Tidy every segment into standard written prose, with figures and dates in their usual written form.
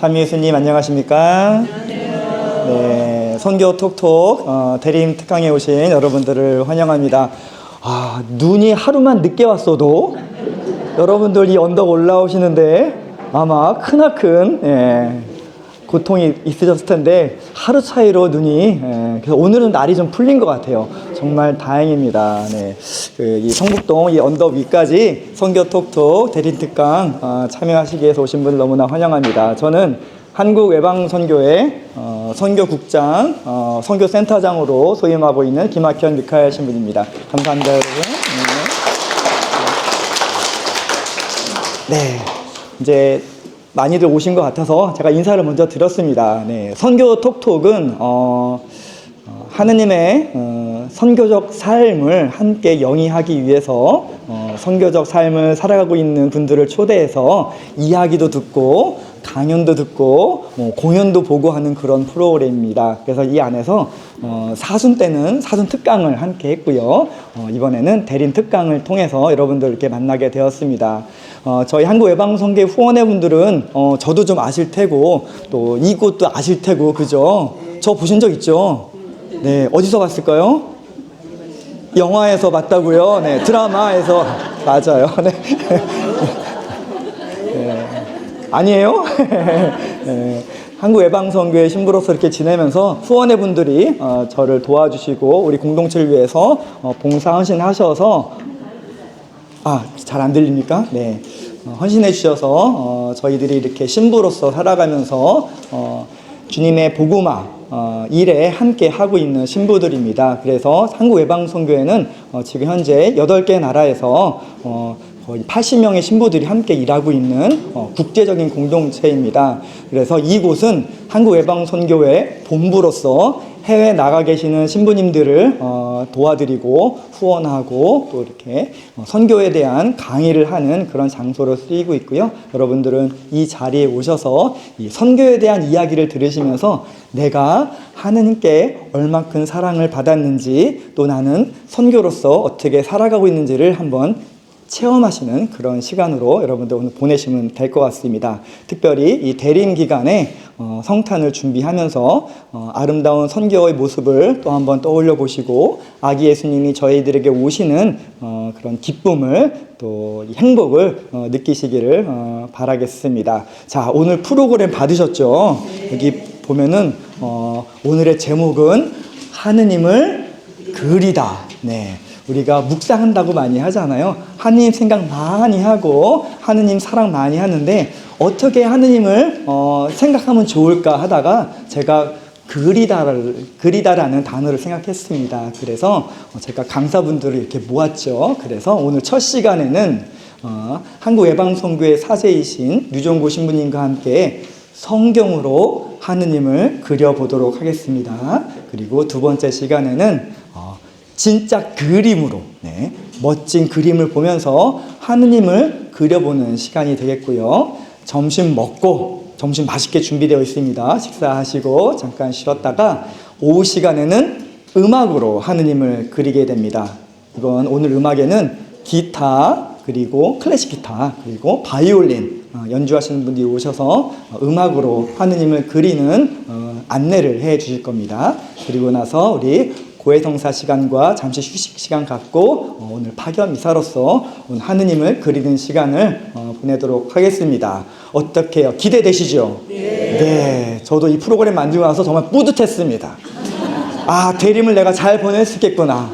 참 예수님 안녕하십니까? 네, 선교 톡톡 대림 특강에 오신 여러분들을 환영합니다. 눈이 하루만 늦게 왔어도 여러분들 이 언덕 올라오시는데 아마 크나큰 고통이 있으셨을 텐데 하루 차이로 눈이 그래서 오늘은 날이 좀 풀린 것 같아요. 정말 다행입니다. 네, 이 성북동 이 언덕 위까지 선교 톡톡 대림 특강 참여하시기 위해서 오신 분을 너무나 환영합니다. 저는 한국외방선교회 선교국장, 선교센터장으로 소임하고 있는 김학현 미카엘 신부입니다. 감사합니다, 여러분. 네, 이제 많이들 오신 것 같아서 제가 인사를 먼저 드렸습니다. 네, 선교 톡톡은 하느님의 선교적 삶을 함께 영위하기 위해서 선교적 삶을 살아가고 있는 분들을 초대해서 이야기도 듣고 강연도 듣고 공연도 보고 하는 그런 프로그램입니다. 그래서 이 안에서 사순 때는 사순 특강을 함께 했고요. 이번에는 대림 특강을 통해서 여러분들 이렇게 만나게 되었습니다. 저희 한국외방선교회 후원회 분들은 저도 좀 아실 테고 또 이곳도 아실 테고 그죠? 저 보신 적 있죠? 네, 어디서 봤을까요? 영화에서 봤다고요? 네, 드라마에서 맞아요. 네. 네. 아니에요? 네. 한국외방선교회 신부로서 이렇게 지내면서 후원회 분들이 저를 도와주시고 우리 공동체를 위해서 봉사 헌신하셔서 잘 안 들립니까? 네. 헌신해 주셔서 저희들이 이렇게 신부로서 살아가면서 주님의 복음화 일에 함께 하고 있는 신부들입니다. 그래서 한국외방선교회는 지금 현재 8개 나라에서 거의 80명의 신부들이 함께 일하고 있는 국제적인 공동체입니다. 그래서 이곳은 한국외방선교회 본부로서 해외에 나가 계시는 신부님들을 도와드리고 후원하고 또 이렇게 선교에 대한 강의를 하는 그런 장소로 쓰이고 있고요. 여러분들은 이 자리에 오셔서 이 선교에 대한 이야기를 들으시면서 내가 하느님께 얼마큼 사랑을 받았는지 또 나는 선교로서 어떻게 살아가고 있는지를 한번 체험하시는 그런 시간으로 여러분들 오늘 보내시면 될 것 같습니다. 특별히 이 대림 기간에 성탄을 준비하면서 아름다운 선교의 모습을 또 한번 떠올려 보시고 아기 예수님이 저희들에게 오시는 그런 기쁨을 또 행복을 느끼시기를 바라겠습니다. 자, 오늘 프로그램 받으셨죠? 여기 보면은 오늘의 제목은 하느님을 그리다. 네. 우리가 묵상한다고 많이 하잖아요. 하느님 생각 많이 하고 하느님 사랑 많이 하는데 어떻게 하느님을 생각하면 좋을까 하다가 제가 그리다라는 단어를 생각했습니다. 그래서 제가 강사분들을 이렇게 모았죠. 그래서 오늘 첫 시간에는 한국외방선교회 사제이신 류종구 신부님과 함께 성경으로 하느님을 그려보도록 하겠습니다. 그리고 두 번째 시간에는 진짜 그림으로 멋진 그림을 보면서 하느님을 그려보는 시간이 되겠고요. 점심 먹고 점심 맛있게 준비되어 있습니다. 식사하시고 잠깐 쉬었다가 오후 시간에는 음악으로 하느님을 그리게 됩니다. 이번 오늘 음악에는 기타 그리고 클래식 기타 그리고 바이올린 연주하시는 분들이 오셔서 음악으로 하느님을 그리는 안내를 해 주실 겁니다. 그리고 나서 우리 고해성사 시간과 잠시 휴식 시간 갖고 오늘 파견 이사로서 오늘 하느님을 그리는 시간을 보내도록 하겠습니다. 어떻게요? 기대되시죠? 네. 저도 이 프로그램 만들고 나서 정말 뿌듯했습니다. 대림을 내가 잘 보낼 수 있겠구나.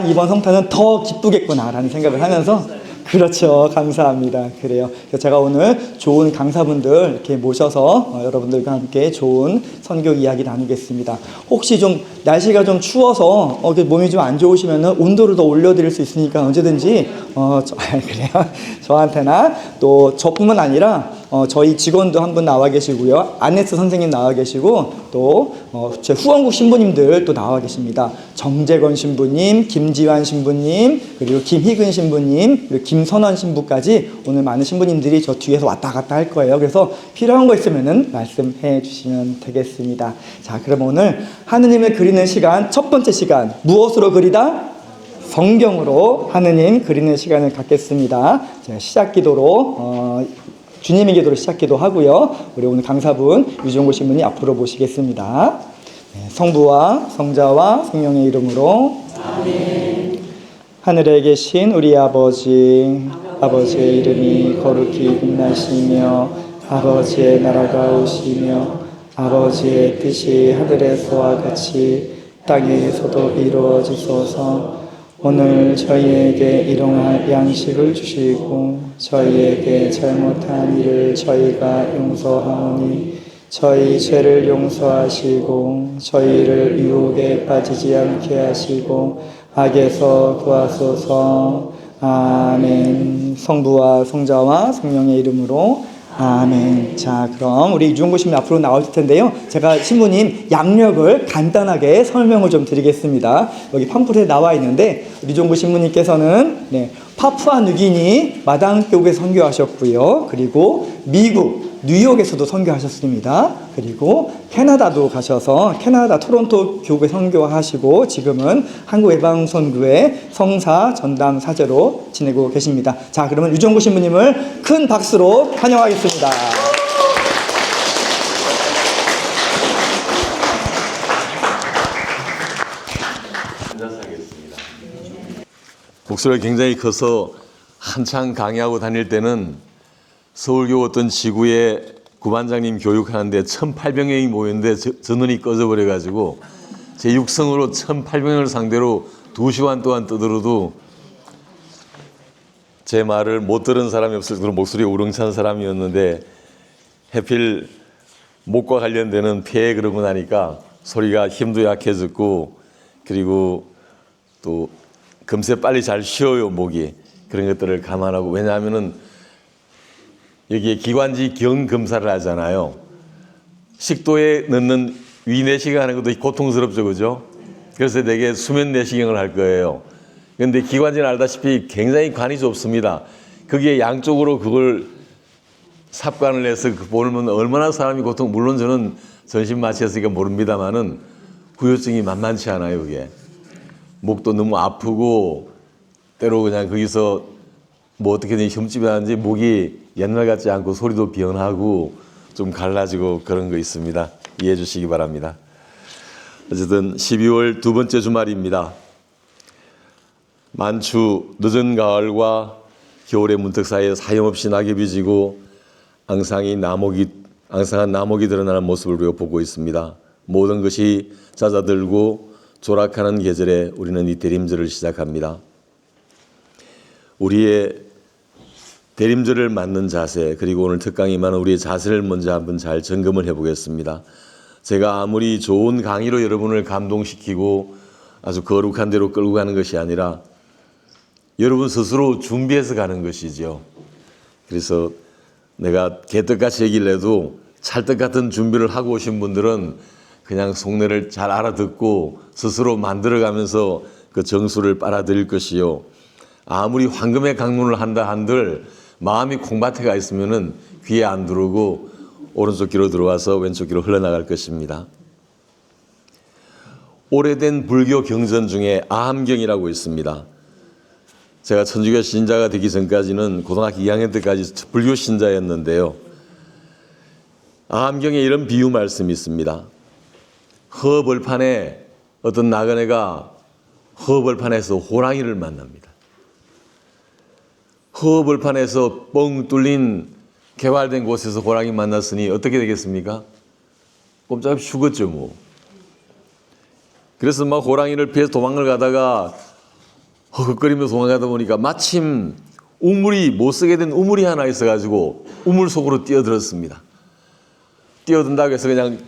이번 성탄은 더 기쁘겠구나 라는 생각을 하면서 그렇죠. 감사합니다. 그래요. 그래서 제가 오늘 좋은 강사분들 이렇게 모셔서 여러분들과 함께 좋은 선교 이야기 나누겠습니다. 혹시 좀 날씨가 좀 추워서 몸이 좀 안 좋으시면은 온도를 더 올려드릴 수 있으니까 언제든지 그래요. 저한테나 또 저뿐만 아니라 저희 직원도 한 분 나와 계시고요. 안네스 선생님 나와 계시고 또 제 후원국 신부님들 또 나와 계십니다. 정재건 신부님, 김지환 신부님, 그리고 김희근 신부님, 그리고 김선원 신부까지 오늘 많은 신부님들이 저 뒤에서 왔다 갔다 할 거예요. 그래서 필요한 거 있으면은 말씀해 주시면 되겠습니다. 자, 그럼 오늘 하느님을 그리는 시간, 첫 번째 시간 무엇으로 그리다? 성경으로 하느님 그리는 시간을 갖겠습니다. 제가 시작 기도로 주님의 기도로 시작기도 하고요. 우리 오늘 강사분 유종고 신부님 앞으로 모시겠습니다. 네, 성부와 성자와 성령의 이름으로 아멘. 하늘에 계신 우리 아버지, 아버지의 이름이 거룩히 빛나시며 아버지의 나라가 오시며 아버지의 뜻이 하늘에서와 같이 땅에서도 이루어지소서. 오늘 저희에게 일용할 양식을 주시고 저희에게 잘못한 일을 저희가 용서하오니 저희 죄를 용서하시고 저희를 유혹에 빠지지 않게 하시고 악에서 구하소서. 아멘. 성부와 성자와 성령의 이름으로 아멘. 자, 그럼 우리 유종고 신부님 앞으로 나올 텐데요. 제가 신부님 양력을 간단하게 설명을 좀 드리겠습니다. 여기 팜플에 나와 있는데 유종고 신부님께서는 파푸아 뉴기니 마당교구에 선교하셨고요. 그리고 미국 뉴욕에서도 선교하셨습니다. 그리고 캐나다도 가셔서 캐나다 토론토 교구에 선교하시고 지금은 한국예방선교회 성사 전담 사제로 지내고 계십니다. 자, 그러면 유종고 신부님을 큰 박수로 환영하겠습니다. 목소리가 굉장히 커서 한창 강의하고 다닐 때는 서울교 어떤 지구에 구반장님 교육하는데 1,800명이 모였는데 전원이 꺼져버려가지고 제 육성으로 1,800명을 상대로 2시간 동안 떠들어도 제 말을 못 들은 사람이 없을 정도로 목소리가 우렁찬 사람이었는데 하필 목과 관련되는 폐에 그러고 나니까 소리가 힘도 약해졌고 그리고 또 금세 빨리 잘 쉬어요, 목이. 그런 것들을 감안하고. 왜냐하면은 여기에 기관지 경 검사를 하잖아요. 식도에 넣는 위내시경 하는 것도 고통스럽죠, 그죠? 그래서 되게 수면 내시경을 할 거예요. 그런데 기관지는 알다시피 굉장히 관이 좁습니다. 거기에 양쪽으로 그걸 삽관을 해서 보면 얼마나 사람이 물론 저는 전신 마취했으니까 모릅니다만은 후유증이 만만치 않아요, 그게. 목도 너무 아프고 때로 그냥 거기서 뭐 어떻게든 흠집이 나는지 목이 옛날 같지 않고 소리도 변하고 좀 갈라지고 그런 거 있습니다. 이해해 주시기 바랍니다. 어쨌든 12월 두 번째 주말입니다. 만추 늦은 가을과 겨울의 문턱 사이에 사염없이 낙엽이 지고 앙상한 나목이 드러나는 모습을 우리가 보고 있습니다. 모든 것이 잦아들고 조락하는 계절에 우리는 이 대림절을 시작합니다. 우리의 대림절을 맞는 자세, 그리고 오늘 특강이만 우리의 자세를 먼저 한번 잘 점검을 해보겠습니다. 제가 아무리 좋은 강의로 여러분을 감동시키고 아주 거룩한 대로 끌고 가는 것이 아니라 여러분 스스로 준비해서 가는 것이죠. 그래서 내가 개떡같이 얘기를 해도 찰떡 같은 준비를 하고 오신 분들은 그냥 속내를 잘 알아듣고 스스로 만들어가면서 그 정수를 빨아들일 것이요. 아무리 황금의 강론을 한다 한들 마음이 콩밭에 가 있으면은 귀에 안 들어오고 오른쪽 귀로 들어와서 왼쪽 귀로 흘러나갈 것입니다. 오래된 불교 경전 중에 아함경이라고 있습니다. 제가 천주교 신자가 되기 전까지는 고등학교 2학년 때까지 불교 신자였는데요. 아함경에 이런 비유 말씀이 있습니다. 허벌판에 어떤 나그네가 허벌판에서 호랑이를 만납니다. 허벌판에서 뻥 뚫린 개발된 곳에서 호랑이 만났으니 어떻게 되겠습니까? 꼼짝없이 죽었죠, 뭐. 그래서 막 호랑이를 피해서 도망을 가다가 허걱거리면서 도망가다 보니까 마침 우물이 못 쓰게 된 우물이 하나 있어가지고 우물 속으로 뛰어들었습니다. 뛰어든다고 해서 그냥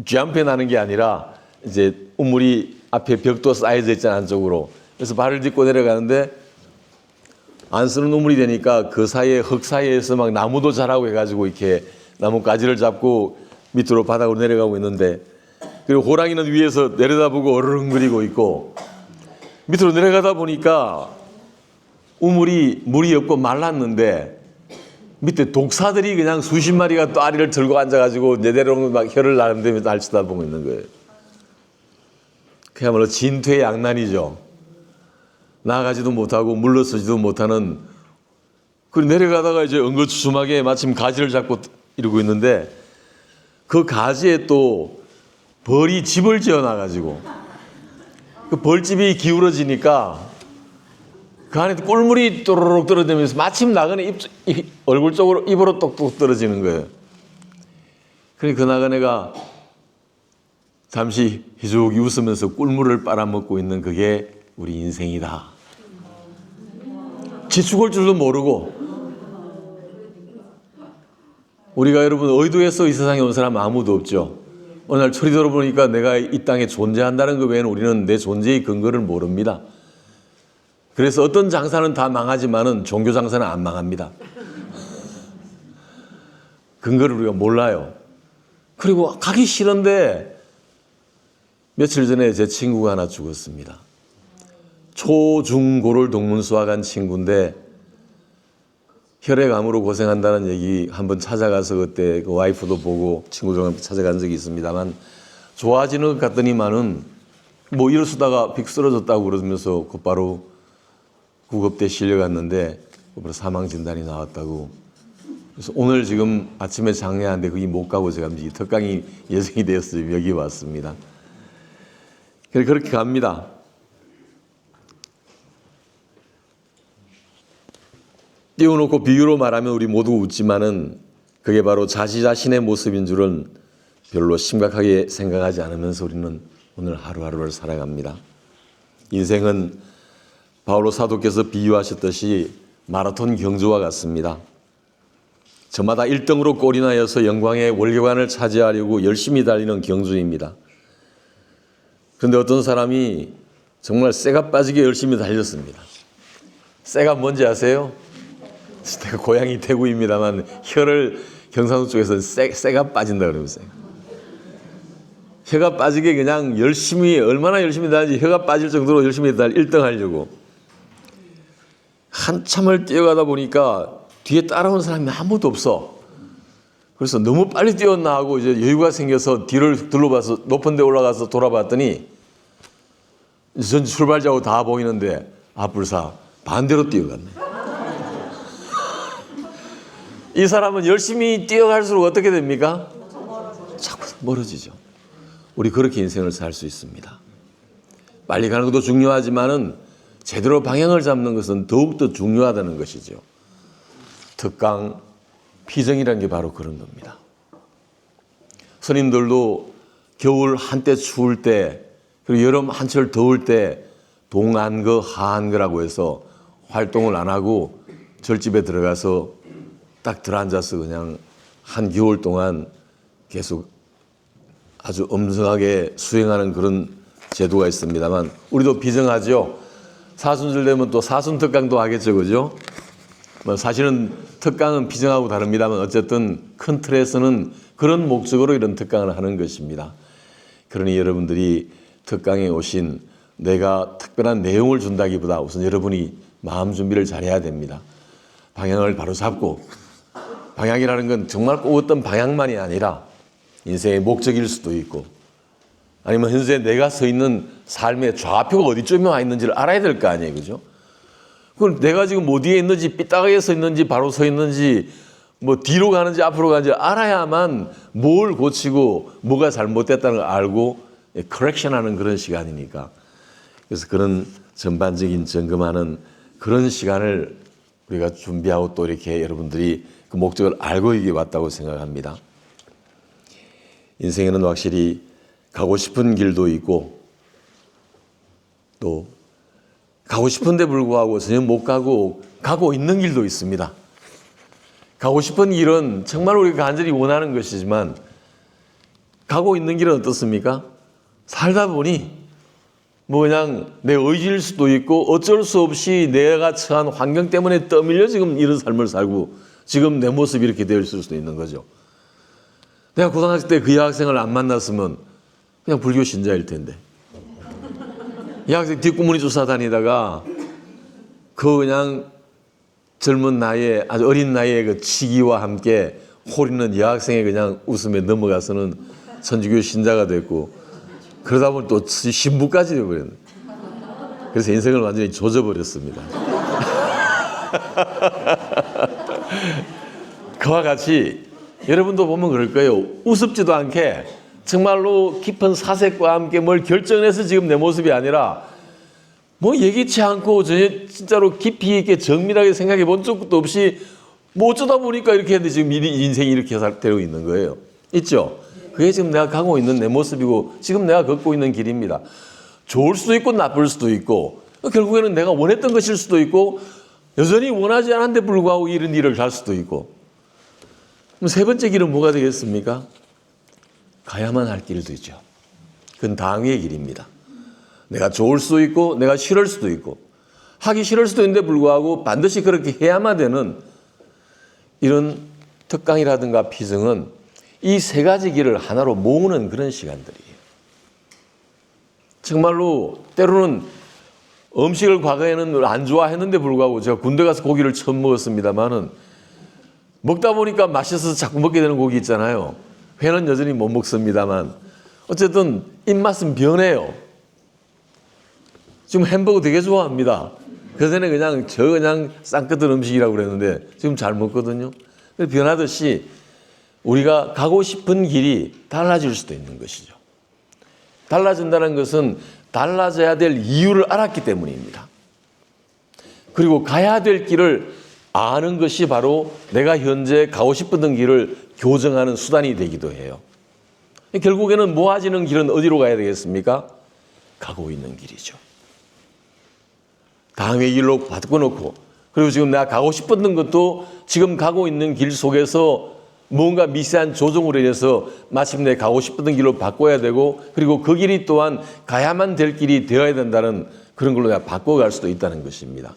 쥐암패 나는 게 아니라 이제 우물이 앞에 벽도 쌓여져 있잖아요, 안쪽으로. 그래서 발을 딛고 내려가는데 안 쓰는 우물이 되니까 그 사이에 흙 사이에서 막 나무도 자라고 해가지고 이렇게 나뭇가지를 잡고 밑으로 바닥으로 내려가고 있는데 그리고 호랑이는 위에서 내려다보고 어르렁거리고 있고 밑으로 내려가다 보니까 우물이 물이 없고 말랐는데 밑에 독사들이 그냥 수십 마리가 또아리를 들고 앉아가지고 내려오면 막 혀를 나름대로 날쳐다보고 있는 거예요. 그야말로 진퇴 양난이죠. 나가지도 못하고 물러서지도 못하는 그리고 내려가다가 이제 엉거주춤하게 마침 가지를 잡고 이러고 있는데 그 가지에 또 벌이 집을 지어 놔가지고 그 벌집이 기울어지니까 그 안에 꿀물이 또르륵 떨어지면서 마침 나그네 얼굴 쪽으로 입으로 똑똑 떨어지는 거예요. 그러니까 그 나그네가 잠시 희죽이 웃으면서 꿀물을 빨아먹고 있는 그게 우리 인생이다. 지 죽을 줄도 모르고 우리가 여러분 의도해서 이 세상에 온 사람 아무도 없죠. 어느 날 철이 들어보니까 내가 이 땅에 존재한다는 것 외에는 우리는 내 존재의 근거를 모릅니다. 그래서 어떤 장사는 다 망하지만은 종교 장사는 안 망합니다. 근거를 우리가 몰라요. 그리고 가기 싫은데 며칠 전에 제 친구가 하나 죽었습니다. 초, 중, 고를 동문수학한 친구인데 혈액암으로 고생한다는 얘기 한번 찾아가서 그때 그 와이프도 보고 친구들과 함께 찾아간 적이 있습니다만 좋아지는 것 같더니만은 뭐 이러다가 빅 쓰러졌다고 그러면서 곧바로 구급대 실려갔는데 곧바로 사망 진단이 나왔다고. 그래서 오늘 지금 아침에 장례하는데 거기 못 가고 제가 이제 특강이 예정이 되어서 여기 왔습니다. 그렇게 갑니다. 띄워놓고 비유로 말하면 우리 모두 웃지만은 그게 바로 자기 자신의 모습인 줄은 별로 심각하게 생각하지 않으면서 우리는 오늘 하루하루를 살아갑니다. 인생은 바울로 사도께서 비유하셨듯이 마라톤 경주와 같습니다. 저마다 1등으로 골이 나여서 영광의 월계관을 차지하려고 열심히 달리는 경주입니다. 그런데 어떤 사람이 정말 쇠가 빠지게 열심히 달렸습니다. 쇠가 뭔지 아세요? 제가 고향이 대구입니다만 혀를 경상도 쪽에서 쇠가 빠진다 그러면서 혀가 빠지게 그냥 열심히 얼마나 열심히 달리는지 혀가 빠질 정도로 열심히 1등 하려고 한참을 뛰어가다 보니까 뒤에 따라온 사람이 아무도 없어. 그래서 너무 빨리 뛰었나 하고 이제 여유가 생겨서 뒤를 둘러봐서 높은 데 올라가서 돌아봤더니 전 출발자고 다 보이는데 불사 반대로 뛰어갔네. 이 사람은 열심히 뛰어갈수록 어떻게 됩니까? 자꾸 멀어지죠. 우리 그렇게 인생을 살 수 있습니다. 빨리 가는 것도 중요하지만은 제대로 방향을 잡는 것은 더욱더 중요하다는 것이죠. 특강, 피정이라는 게 바로 그런 겁니다. 스님들도 겨울 한때 추울 때 그리고 여름 한철 더울 때 동안거, 하안거라고 해서 활동을 안 하고 절집에 들어가서 딱 들어앉아서 그냥 한겨울 동안 계속 아주 엄성하게 수행하는 그런 제도가 있습니다만 우리도 비정하죠. 사순절 되면 또 사순특강도 하겠죠. 그죠? 뭐 사실은 특강은 비정하고 다릅니다만 어쨌든 큰 틀에서는 그런 목적으로 이런 특강을 하는 것입니다. 그러니 여러분들이 특강에 오신 내가 특별한 내용을 준다기보다 우선 여러분이 마음 준비를 잘해야 됩니다. 방향을 바로 잡고 방향이라는 건 정말 꼭 어떤 방향만이 아니라 인생의 목적일 수도 있고 아니면 현재 내가 서 있는 삶의 좌표가 어디쯤에 와 있는지를 알아야 될 거 아니에요. 그죠? 그럼 내가 지금 어디에 있는지 삐딱하게 서 있는지 바로 서 있는지 뭐 뒤로 가는지 앞으로 가는지 알아야만 뭘 고치고 뭐가 잘못됐다는 걸 알고 커렉션하는 그런 시간이니까 그래서 그런 전반적인 점검하는 그런 시간을 우리가 준비하고 또 이렇게 여러분들이 그 목적을 알고 이게 왔다고 생각합니다. 인생에는 확실히 가고 싶은 길도 있고 또 가고 싶은데 불구하고 전혀 못 가고 있는 길도 있습니다. 가고 싶은 길은 정말 우리가 간절히 원하는 것이지만 가고 있는 길은 어떻습니까? 살다 보니 뭐 그냥 내 의지일 수도 있고 어쩔 수 없이 내가 처한 환경 때문에 떠밀려 지금 이런 삶을 살고 지금 내 모습이 이렇게 되어 있을 수도 있는 거죠. 내가 고등학생 때 그 여학생을 안 만났으면 그냥 불교 신자일 텐데. 이 학생 뒷구문이 쫓아다니다가 그 그냥 젊은 나이에 아주 어린 나이에 그 치기와 함께 호리는 여학생의 그냥 웃음에 넘어가서는 천주교 신자가 됐고 그러다 보니 또 신부까지 되어버렸네. 그래서 인생을 완전히 조져버렸습니다. 그와 같이 여러분도 보면 그럴 거예요. 우습지도 않게 정말로 깊은 사색과 함께 뭘 결정해서 지금 내 모습이 아니라 뭐 예기치 않고 전혀 진짜로 깊이 있게 정밀하게 생각해 본 적도 없이 뭐 어쩌다 보니까 이렇게 했는데 지금 인생이 이렇게 되고 있는 거예요. 있죠? 그게 지금 내가 가고 있는 내 모습이고 지금 내가 걷고 있는 길입니다. 좋을 수도 있고 나쁠 수도 있고 결국에는 내가 원했던 것일 수도 있고 여전히 원하지 않았는데 불구하고 이런 일을 갈 수도 있고. 그럼 세 번째 길은 뭐가 되겠습니까? 가야만 할 길도 있죠. 그건 당위의 길입니다. 내가 좋을 수도 있고 내가 싫을 수도 있고 하기 싫을 수도 있는데 불구하고 반드시 그렇게 해야만 되는 이런 특강이라든가 피증은 이 세 가지 길을 하나로 모으는 그런 시간들이에요. 정말로 때로는 음식을 과거에는 안 좋아했는데 불구하고 제가 군대 가서 고기를 처음 먹었습니다만은 먹다 보니까 맛있어서 자꾸 먹게 되는 고기 있잖아요. 회는 여전히 못 먹습니다만 어쨌든 입맛은 변해요. 지금 햄버거 되게 좋아합니다. 그전에 그냥 쌍꺼들 음식이라고 그랬는데 지금 잘 먹거든요. 변하듯이 우리가 가고 싶은 길이 달라질 수도 있는 것이죠. 달라진다는 것은 달라져야 될 이유를 알았기 때문입니다. 그리고 가야 될 길을 아는 것이 바로 내가 현재 가고 싶었던 길을 교정하는 수단이 되기도 해요. 결국에는 모아지는 길은 어디로 가야 되겠습니까? 가고 있는 길이죠. 당의 길로 바꿔놓고 그리고 지금 내가 가고 싶었던 것도 지금 가고 있는 길 속에서 뭔가 미세한 조정으로 인해서 마침내 가고 싶었던 길로 바꿔야 되고 그리고 그 길이 또한 가야만 될 길이 되어야 된다는 그런 걸로 내가 바꿔갈 수도 있다는 것입니다.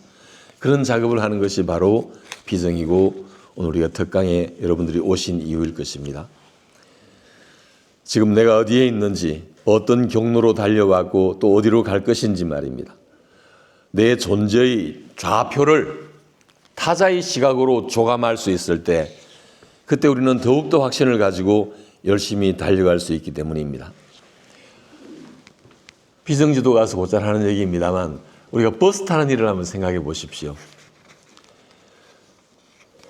그런 작업을 하는 것이 바로 비정이고 오늘 우리가 특강에 여러분들이 오신 이유일 것입니다. 지금 내가 어디에 있는지 어떤 경로로 달려왔고 또 어디로 갈 것인지 말입니다. 내 존재의 좌표를 타자의 시각으로 조감할 수 있을 때 그때 우리는 더욱더 확신을 가지고 열심히 달려갈 수 있기 때문입니다. 비정지도 가서 곧잘 하는 얘기입니다만 우리가 버스 타는 일을 한번 생각해 보십시오.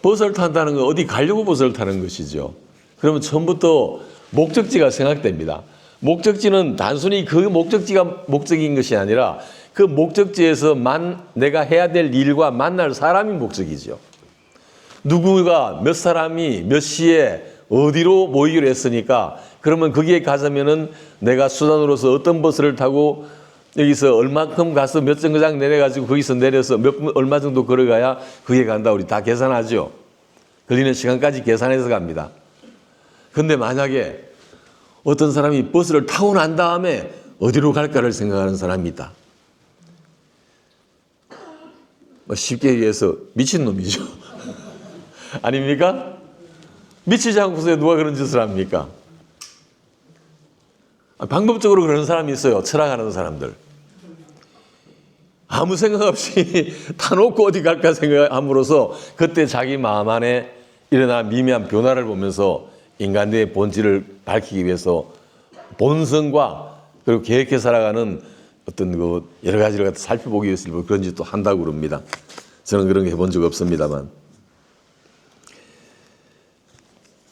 버스를 탄다는 건 어디 가려고 버스를 타는 것이죠. 그러면 처음부터 목적지가 생각됩니다. 목적지는 단순히 그 목적지가 목적인 것이 아니라 그 목적지에서만 내가 해야 될 일과 만날 사람이 목적이죠. 누구가 몇 사람이 몇 시에 어디로 모이기로 했으니까 그러면 거기에 가자면은 내가 수단으로서 어떤 버스를 타고 여기서 얼마큼 가서 몇 정거장 내려가지고 거기서 내려서 얼마 정도 걸어가야 거기에 간다. 우리 다 계산하죠. 걸리는 시간까지 계산해서 갑니다. 근데 만약에 어떤 사람이 버스를 타고 난 다음에 어디로 갈까를 생각하는 사람이 있다. 쉽게 얘기해서 미친놈이죠. 아닙니까? 미치지 않고서 누가 그런 짓을 합니까? 방법적으로 그러는 사람이 있어요. 철학하는 사람들. 아무 생각 없이 타놓고 어디 갈까 생각함으로써 그때 자기 마음 안에 일어난 미미한 변화를 보면서 인간의 본질을 밝히기 위해서 본성과 그리고 계획해 살아가는 어떤 그 여러 가지를 갖다 살펴보기 위해서 그런 짓도 한다고 그럽니다. 저는 그런 거 해본 적 없습니다만.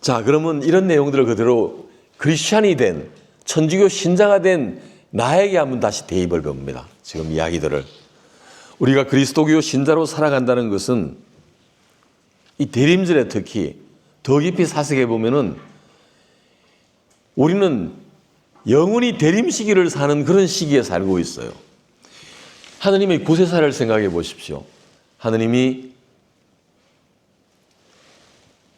자, 그러면 이런 내용들을 그대로 크리스찬이 된 천주교 신자가 된 나에게 한번 다시 대입을 봅니다. 지금 이야기들을. 우리가 그리스도교 신자로 살아간다는 것은 이 대림절에 특히 더 깊이 사색해 보면은 우리는 영원히 대림 시기를 사는 그런 시기에 살고 있어요. 하느님의 구세사를 생각해 보십시오. 하느님이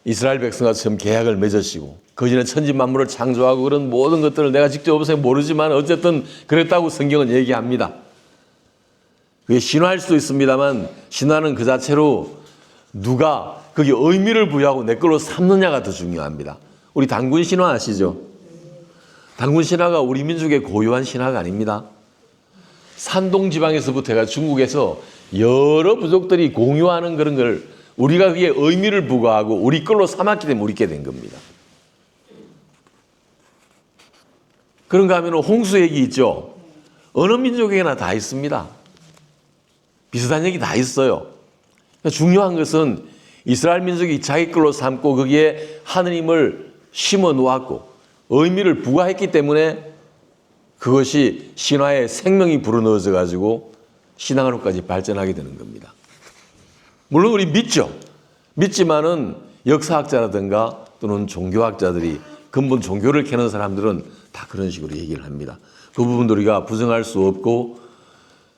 이스라엘 백성과 처음 계약을 맺으시고 그 전에 천지 만물을 창조하고 그런 모든 것들을 내가 직접 없어서 모르지만 어쨌든 그랬다고 성경은 얘기합니다. 그게 신화일 수도 있습니다만 신화는 그 자체로 누가 거기에 의미를 부여하고 내 걸로 삼느냐가 더 중요합니다. 우리 단군 신화 아시죠? 단군 신화가 우리 민족의 고유한 신화가 아닙니다. 산동 지방에서부터 해가 중국에서 여러 부족들이 공유하는 그런 걸 우리가 그게 의미를 부과하고 우리 걸로 삼았기 때문에 우리 게 된 겁니다. 그런가 하면 홍수 얘기 있죠. 어느 민족에게나 다 있습니다. 비슷한 얘기 다 있어요. 중요한 것은 이스라엘 민족이 자기 걸로 삼고 거기에 하느님을 심어 놓았고 의미를 부과했기 때문에 그것이 신화에 생명이 불어넣어져 가지고 신앙으로까지 발전하게 되는 겁니다. 물론 우리 믿죠. 믿지만은 역사학자라든가 또는 종교학자들이 근본 종교를 캐는 사람들은 다 그런 식으로 얘기를 합니다. 그 부분도 우리가 부정할 수 없고,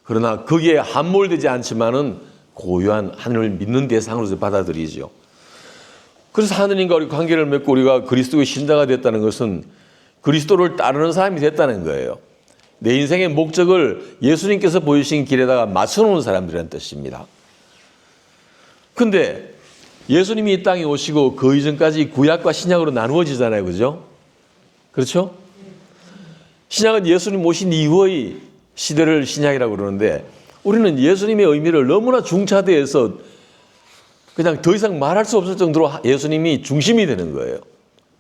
그러나 거기에 함몰되지 않지만은 고유한 하늘을 믿는 대상으로서 받아들이죠. 그래서 하느님과 우리 관계를 맺고 우리가 그리스도의 신자가 됐다는 것은 그리스도를 따르는 사람이 됐다는 거예요. 내 인생의 목적을 예수님께서 보여주신 길에다가 맞춰놓은 사람들이라는 뜻입니다. 근데 예수님이 이 땅에 오시고 그 이전까지 구약과 신약으로 나누어지잖아요. 그죠? 그렇죠? 신약은 예수님 오신 이후의 시대를 신약이라고 그러는데, 우리는 예수님의 의미를 너무나 중차대해서 그냥 더 이상 말할 수 없을 정도로 예수님이 중심이 되는 거예요.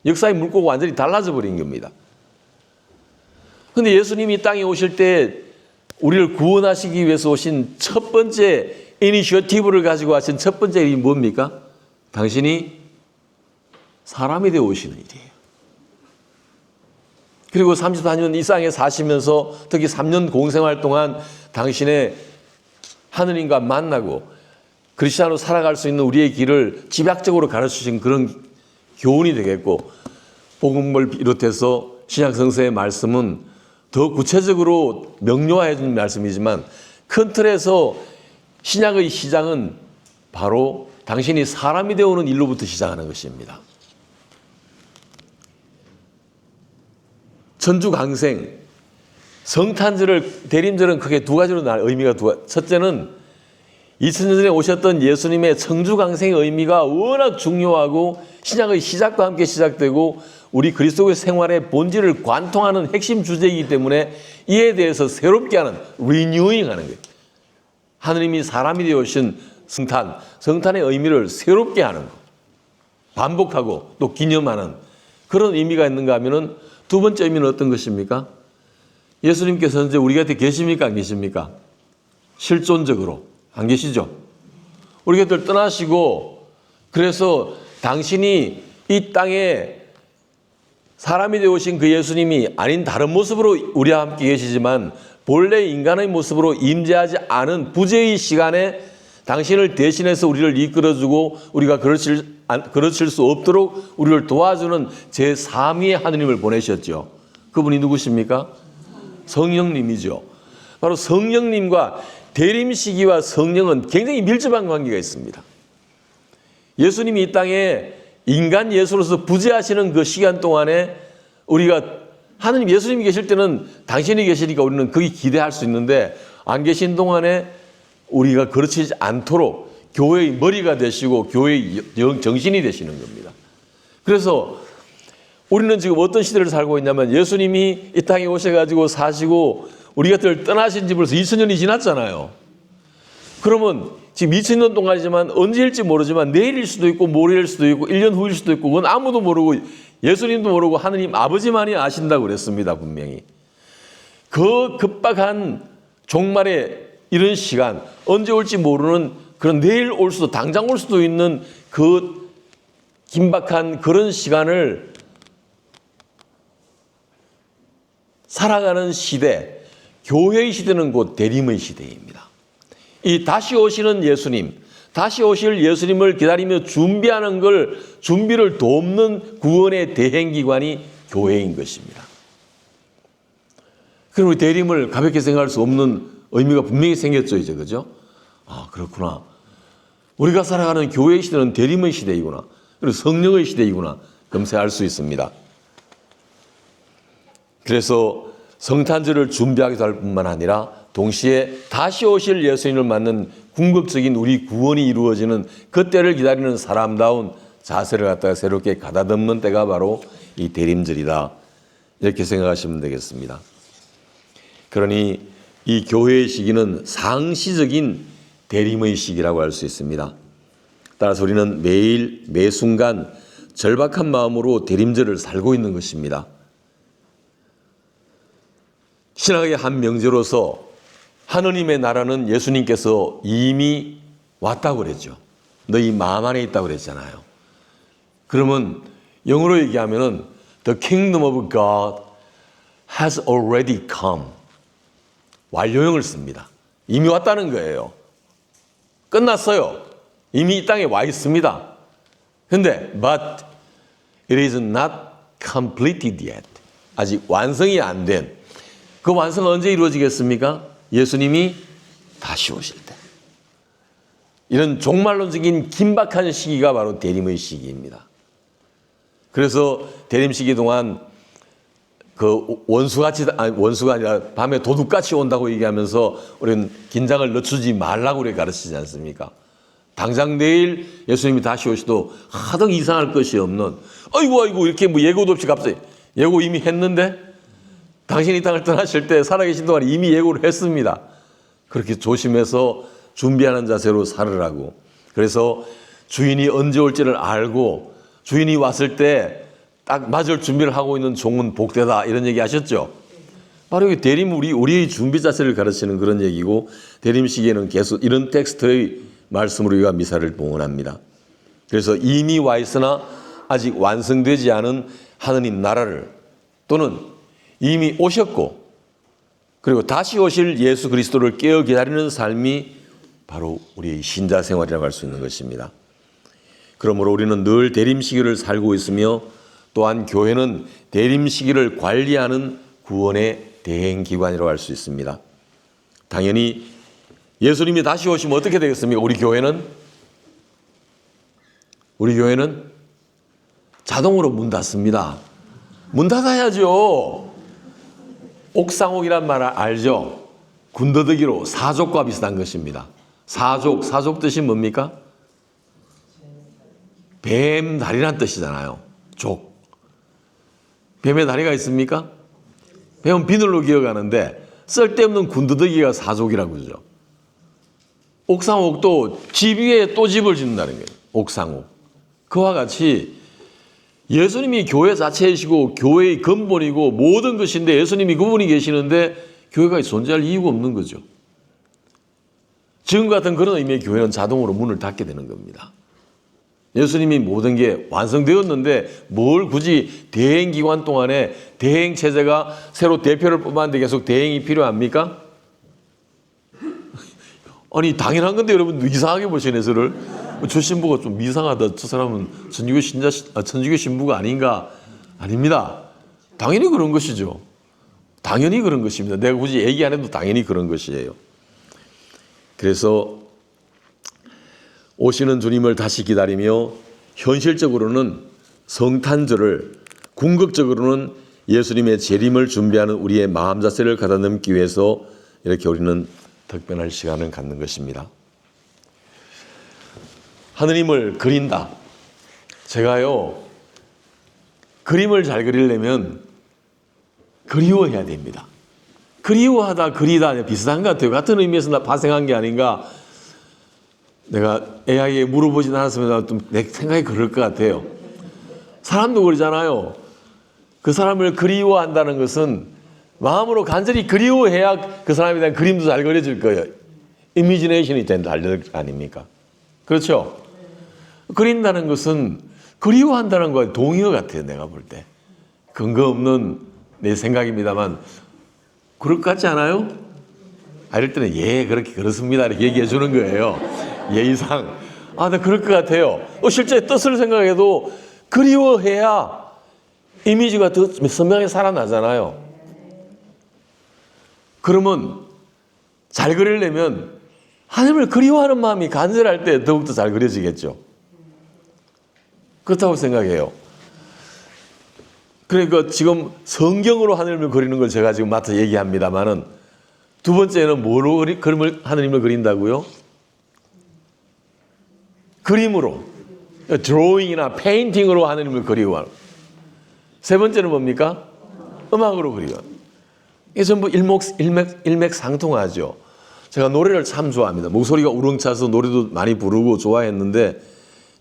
역사의 물꼬가 완전히 달라져 버린 겁니다. 그런데 예수님이 이 땅에 오실 때 우리를 구원하시기 위해서 오신 첫 번째 이니셔티브를 가지고 하신 첫 번째 일이 뭡니까? 당신이 사람이 되어 오시는 일이에요. 그리고 34년 이 땅에 사시면서 특히 3년 공생활 동안 당신의 하느님과 만나고 그리스도로 살아갈 수 있는 우리의 길을 집약적으로 가르치신 그런 교훈이 되겠고, 복음을 비롯해서 신약 성서의 말씀은 더 구체적으로 명료화해 주는 말씀이지만 큰 틀에서 신약의 시작은 바로 당신이 사람이 되어오는 일로부터 시작하는 것입니다. 천주강생, 성탄절을, 대림절은 크게 두 가지로 의미가 첫째는 2000년 전에 오셨던 예수님의 천주강생의 의미가 워낙 중요하고 신약의 시작과 함께 시작되고 우리 그리스도의 생활의 본질을 관통하는 핵심 주제이기 때문에 이에 대해서 새롭게 하는, 리뉴잉 하는 거예요. 하느님이 사람이 되어 오신 성탄의 의미를 새롭게 하는 것, 반복하고 또 기념하는 그런 의미가 있는가 하면은 두 번째 의미는 어떤 것입니까? 예수님께서 현재 우리 곁에 계십니까? 안 계십니까? 실존적으로 안 계시죠? 우리 곁을 떠나시고, 그래서 당신이 이 땅에 사람이 되어 오신 그 예수님이 아닌 다른 모습으로 우리와 함께 계시지만 본래 인간의 모습으로 임재하지 않은 부재의 시간에 당신을 대신해서 우리를 이끌어주고 우리가 그르칠 수 없도록 우리를 도와주는 제3위의 하느님을 보내셨죠. 그분이 누구십니까? 성령님이죠. 바로 성령님과 대림 시기와 성령은 굉장히 밀접한 관계가 있습니다. 예수님이 이 땅에 인간 예수로서 부재하시는 그 시간 동안에 우리가 하느님, 예수님이 계실 때는 당신이 계시니까 우리는 거기 기대할 수 있는데, 안 계신 동안에 우리가 그르치지 않도록 교회의 머리가 되시고 교회의 정신이 되시는 겁니다. 그래서 우리는 지금 어떤 시대를 살고 있냐면, 예수님이 이 땅에 오셔가지고 사시고 우리 곁을 떠나신 지 벌써 2000년이 지났잖아요. 그러면 지금 2000년 동안이지만 언제일지 모르지만 내일일 수도 있고 모레일 수도 있고 1년 후일 수도 있고 그건 아무도 모르고 예수님도 모르고 하느님 아버지만이 아신다고 그랬습니다. 분명히. 그 급박한 종말의 이런 시간, 언제 올지 모르는 그런 내일 올 수도 당장 올 수도 있는 그 긴박한 그런 시간을 살아가는 시대, 교회의 시대는 곧 대림의 시대입니다. 이 다시 오시는 예수님, 다시 오실 예수님을 기다리며 준비하는 걸, 준비를 돕는 구원의 대행기관이 교회인 것입니다. 그럼 우리 대림을 가볍게 생각할 수 없는 의미가 분명히 생겼죠, 이제. 그죠? 아, 그렇구나. 우리가 살아가는 교회의 시대는 대림의 시대이구나. 그리고 성령의 시대이구나. 금세 알 수 있습니다. 그래서 성탄절을 준비하기도 할 뿐만 아니라 동시에 다시 오실 예수님을 맞는 궁극적인 우리 구원이 이루어지는 그때를 기다리는 사람다운 자세를 갖다가 새롭게 가다듬는 때가 바로 이 대림절이다. 이렇게 생각하시면 되겠습니다. 그러니 이 교회의 시기는 상시적인 대림의 시기라고 할 수 있습니다. 따라서 우리는 매일 매 순간 절박한 마음으로 대림절을 살고 있는 것입니다. 신학의 한 명제로서 하느님의 나라는 예수님께서 이미 왔다고 그랬죠. 너희 마음 안에 있다고 그랬잖아요. 그러면 영어로 얘기하면은 The kingdom of God has already come. 완료형을 씁니다. 이미 왔다는 거예요. 끝났어요. 이미 이 땅에 와 있습니다. 근데 but it is not completed yet. 아직 완성이 안 된. 그 완성은 언제 이루어지겠습니까? 예수님이 다시 오실 때. 이런 종말론적인 긴박한 시기가 바로 대림의 시기입니다. 그래서 대림 시기 동안 그 원수가 아니라 밤에 도둑같이 온다고 얘기하면서 우리는 긴장을 늦추지 말라고 우리 가르치지 않습니까? 당장 내일 예수님이 다시 오시도 하등 이상할 것이 없는 아이고 이렇게 뭐 예고도 없이 갑자기 예고 이미 했는데 당신이 이 땅을 떠나실 때 살아계신 동안 이미 예고를 했습니다. 그렇게 조심해서 준비하는 자세로 살으라고. 그래서 주인이 언제 올지를 알고 주인이 왔을 때 딱 맞을 준비를 하고 있는 종은 복되다 이런 얘기 하셨죠. 바로 이 대림 우리의 준비 자세를 가르치는 그런 얘기고 대림 시기에는 계속 이런 텍스트의 말씀으로 우리가 미사를 봉헌합니다. 그래서 이미 와 있으나 아직 완성되지 않은 하느님 나라를 또는 이미 오셨고 그리고 다시 오실 예수 그리스도를 깨어 기다리는 삶이 바로 우리의 신자 생활이라고 할 수 있는 것입니다. 그러므로 우리는 늘 대림 시기를 살고 있으며 또한 교회는 대림 시기를 관리하는 구원의 대행기관이라고 할 수 있습니다. 당연히 예수님이 다시 오시면 어떻게 되겠습니까? 우리 교회는 자동으로 문 닫습니다. 문 닫아야죠. 옥상옥이란 말 알죠? 군더더기로 사족과 비슷한 것입니다. 사족 뜻이 뭡니까? 뱀 다리란 뜻이잖아요. 족. 뱀의 다리가 있습니까? 뱀은 비늘로 기어가는데 쓸데없는 군더더기가 사족이라고 그러죠. 옥상옥도 집 위에 또 집을 짓는다는 거예요. 옥상옥. 그와 같이 예수님이 교회 자체이시고 교회의 근본이고 모든 것인데 예수님이 그분이 계시는데 교회가 존재할 이유가 없는 거죠. 지금 같은 그런 의미의 교회는 자동으로 문을 닫게 되는 겁니다. 예수님이 모든 게 완성되었는데 뭘 굳이 대행기관 동안에 대행체제가 새로 대표를 뽑았는데 계속 대행이 필요합니까? 아니 당연한 건데 여러분 이상하게 보시네 저를. 저 신부가 좀 이상하다. 저 사람은 천주교 신부가 아닌가? 아닙니다. 당연히 그런 것이죠. 당연히 그런 것입니다. 내가 굳이 얘기 안 해도 당연히 그런 것이에요. 그래서 오시는 주님을 다시 기다리며 현실적으로는 성탄절을 궁극적으로는 예수님의 재림을 준비하는 우리의 마음 자세를 가다듬기 위해서 이렇게 우리는 특별한 시간을 갖는 것입니다. 하느님을 그린다. 제가요 그림을 잘 그리려면 그리워해야 됩니다. 그리워하다 그리다 비슷한 것 같아요. 같은 의미에서 발생한 게 아닌가. 내가 AI에 물어보진 않았으면 좀 내 생각이 그럴 것 같아요. 사람도 그러잖아요. 그 사람을 그리워한다는 것은 마음으로 간절히 그리워해야 그 사람에 대한 그림도 잘 그려질 거예요. 이미지네이션이 잘 될 거 아닙니까? 그렇죠? 그린다는 것은 그리워한다는 거에 동의어 같아요. 내가 볼 때. 근거 없는 내 생각입니다만 그럴 것 같지 않아요? 이럴 때는 예 그렇게 그렇습니다 이렇게 얘기해 주는 거예요. 예의상 네 그럴 것 같아요. 실제 뜻을 생각해도 그리워해야 이미지가 더 선명하게 살아나잖아요. 그러면 잘 그리려면 하나님을 그리워하는 마음이 간절할 때 더욱더 잘 그려지겠죠. 그렇다고 생각해요. 그러니까 지금 성경으로 하나님을 그리는 걸 제가 지금 맡아 얘기합니다만은 두 번째는 뭐로 하나님을 그린다고요? 그림으로, 드로잉이나 페인팅으로 하나님을 그리워하는. 세 번째는 뭡니까? 음악으로 그리워. 이게 전부 일맥상통하죠. 제가 노래를 참 좋아합니다. 목소리가 우렁차서 노래도 많이 부르고 좋아했는데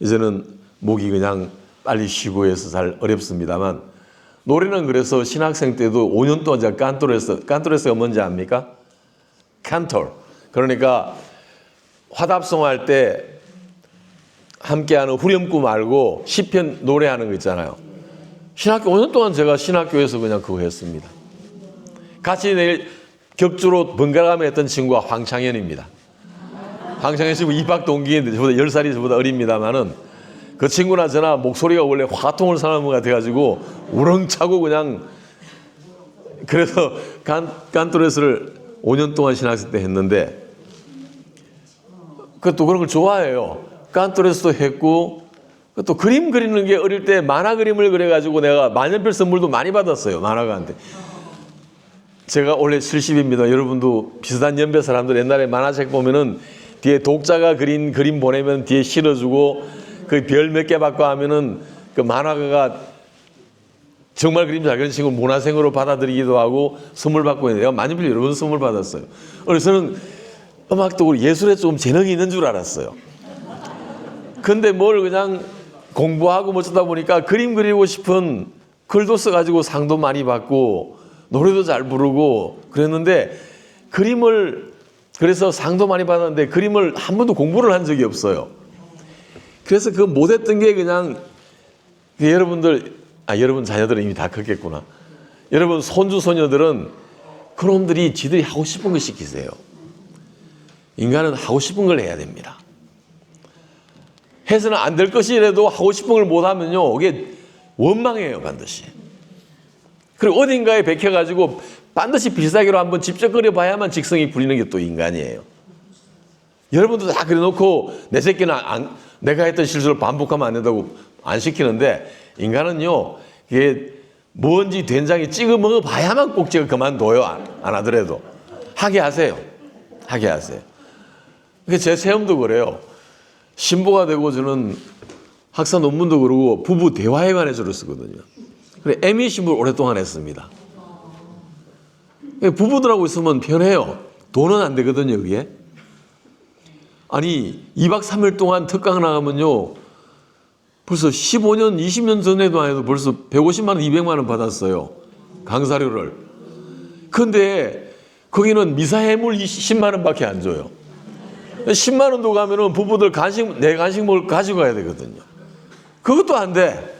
이제는 목이 그냥 빨리 쉬고 해서 잘 어렵습니다만 노래는 그래서 신학생 때도 5년 동안 제가 깐토를 했어요. 깐토레스가 뭔지 압니까? 칸톨. 그러니까 화답송할 때 함께하는 후렴구 말고 시편 노래하는 거 있잖아요. 신학교 5년 동안 제가 신학교에서 그냥 그거 했습니다. 같이 내일 격주로 번갈아가며 했던 친구가 황창현입니다. 황창현 친구 입학 동기인데 저보다 10살이 저보다 어립니다만은 그 친구나 저나 목소리가 원래 화통을 사는 것 같아가지고 우렁차고 그냥 그래서 깐토레스를 5년 동안 신학생 때 했는데 또 그런 걸 좋아해요. 깐토레스도 했고 또 그림 그리는 게 어릴 때 만화 그림을 그려가지고 내가 만년필 선물도 많이 받았어요. 만화가한테. 제가 원래 70입니다. 여러분도 비슷한 연배 사람들 옛날에 만화책 보면은 뒤에 독자가 그린 그림 보내면 뒤에 실어주고 그 별 몇 개 받고 하면은 그 만화가가 정말 그림 잘 그리는 친구 문화생으로 받아들이기도 하고 선물 받고 있는데 내가 만년필 여러 번 선물 받았어요. 그래서 저는 음악도 예술에 좀 재능이 있는 줄 알았어요. 근데 뭘 그냥 공부하고 뭐 어쩌다 보니까 그림 그리고 싶은 글도 써가지고 상도 많이 받고 노래도 잘 부르고 그랬는데 그림을 그래서 상도 많이 받았는데 그림을 한 번도 공부를 한 적이 없어요. 그래서 그 못했던 게 그냥 여러분들 여러분 자녀들은 이미 다 컸겠구나. 여러분 손주 소녀들은 그놈들이 지들이 하고 싶은 거 시키세요. 인간은 하고 싶은 걸 해야 됩니다. 해서는 안 될 것이라도 하고 싶은 걸 못하면요 이게 원망해요 반드시. 그리고 어딘가에 베껴가지고 반드시 비싸기로 한번 직접 그려봐야만 직성이 풀리는 게 또 인간이에요. 여러분도 다 그려놓고 내 새끼는 내가 했던 실수를 반복하면 안 된다고 안 시키는데 인간은요 이게 뭔지 된장에 찍어 먹어봐야만 꼭 제가 그만둬요. 안 하더라도 하게 하세요. 하게 하세요. 제 체험도 그래요. 신부가 되고 저는 학사 논문도 그러고 부부 대화에 관해서 저를 쓰거든요. 그래 에미 신부를 오랫동안 했습니다. 부부들하고 있으면 편해요. 돈은 안 되거든요, 그게. 아니 2박 3일 동안 특강 나가면요 벌써 15년, 20년 전에도 안 해도 벌써 150만 원, 200만 원 받았어요. 강사료를. 근데 거기는 미사회물 10만 원밖에 안 줘요. 10만 원도 가면은 부부들 내 간식물 가지고 가야 되거든요. 그것도 안 돼.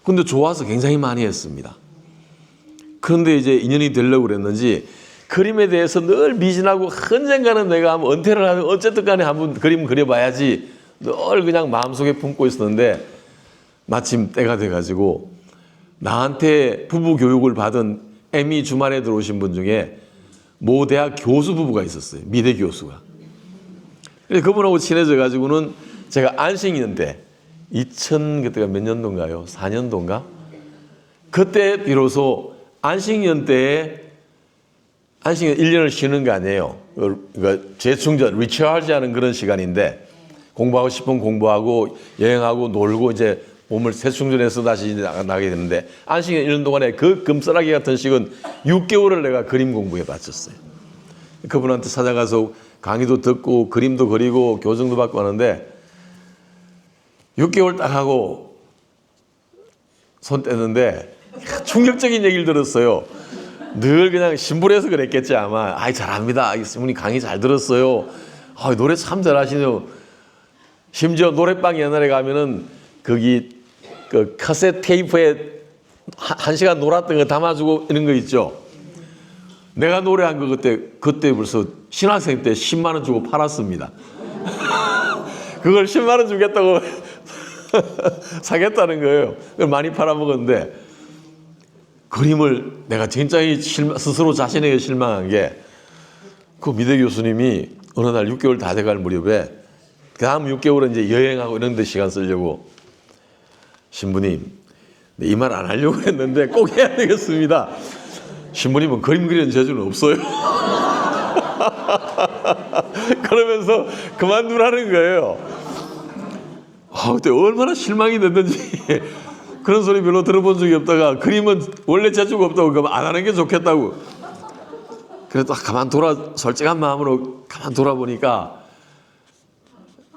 근데 좋아서 굉장히 많이 했습니다. 그런데 이제 인연이 되려고 그랬는지 그림에 대해서 늘 미진하고 언젠가는 내가 한번 은퇴를 하면 어쨌든 간에 한번 그림 그려봐야지 늘 그냥 마음속에 품고 있었는데 마침 때가 돼가지고 나한테 부부 교육을 받은 ME 주말에 들어오신 분 중에 모 대학 교수 부부가 있었어요. 미대 교수가. 그래서 그분하고 친해져가지고는 제가 안식년 때 2000 그때가 몇 년도인가요? 4년도인가? 그때 비로소 안식년 때에 안식년 1년을 쉬는 거 아니에요. 그러니까 재충전, 리차지하는 그런 시간인데 공부하고 싶으면 공부하고 여행하고 놀고 이제 몸을 재충전해서 다시 나가게 되는데 안식년 1년 동안에 그 금싸라기 같은 시간 6개월을 내가 그림 공부에 바쳤어요. 그분한테 찾아가서 강의도 듣고 그림도 그리고 교정도 받고 하는데 6개월 딱 하고 손 떼는데 충격적인 얘기를 들었어요. 늘 그냥 신불해서 그랬겠지 아마. 아이 잘합니다. 이분이 강의 잘 들었어요. 아, 노래 참 잘하시네요. 심지어 노래방 옛날에 가면은 거기 그 카세트 테이프에 1시간 놀았던 거 담아주고 이런 거 있죠. 내가 노래한 거 그때 벌써 신학생 때 10만 원 주고 팔았습니다. 그걸 10만 원 주겠다고 사겠다는 거예요. 그걸 많이 팔아먹었는데 그림을 내가 굉장히 스스로 자신에게 실망한 게 그 미대 교수님이 어느 날 6개월 다 돼갈 무렵에 그 다음 6개월은 이제 여행하고 이런 데 시간 쓰려고 신부님 이 말 안 하려고 했는데 꼭 해야 되겠습니다. 신부님은 그림 그리는 재주는 없어요. 그러면서 그만두라는 거예요. 그때 얼마나 실망이 됐는지 그런 소리 별로 들어본 적이 없다가 그림은 원래 재주가 없다고 그러면 안 하는 게 좋겠다고. 그래도 솔직한 마음으로 가만 돌아보니까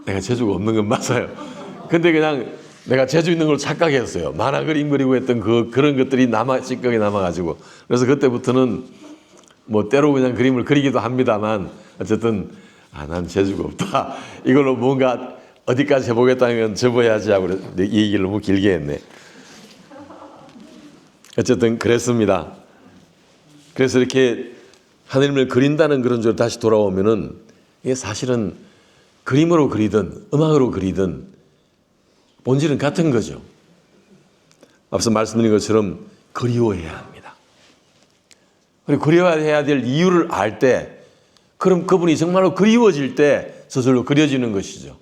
내가 재주가 없는 건 맞아요. 근데 그냥 내가 재주 있는 걸 착각했어요. 만화 그림 그리고 했던 그런 것들이 찌꺼기 남아가지고. 그래서 그때부터는 뭐 때로 그냥 그림을 그리기도 합니다만 어쨌든 난 재주가 없다. 이걸로 뭔가 어디까지 해보겠다는 접어야지 하고 이 얘기를 너무 길게 했네. 어쨌든 그랬습니다. 그래서 이렇게 하느님을 그린다는 그런 줄 다시 돌아오면은 이게 사실은 그림으로 그리든 음악으로 그리든 본질은 같은 거죠. 앞서 말씀드린 것처럼 그리워해야 합니다. 그리고 그리워해야 될 이유를 알 때, 그럼 그분이 정말로 그리워질 때 저절로 그려지는 것이죠.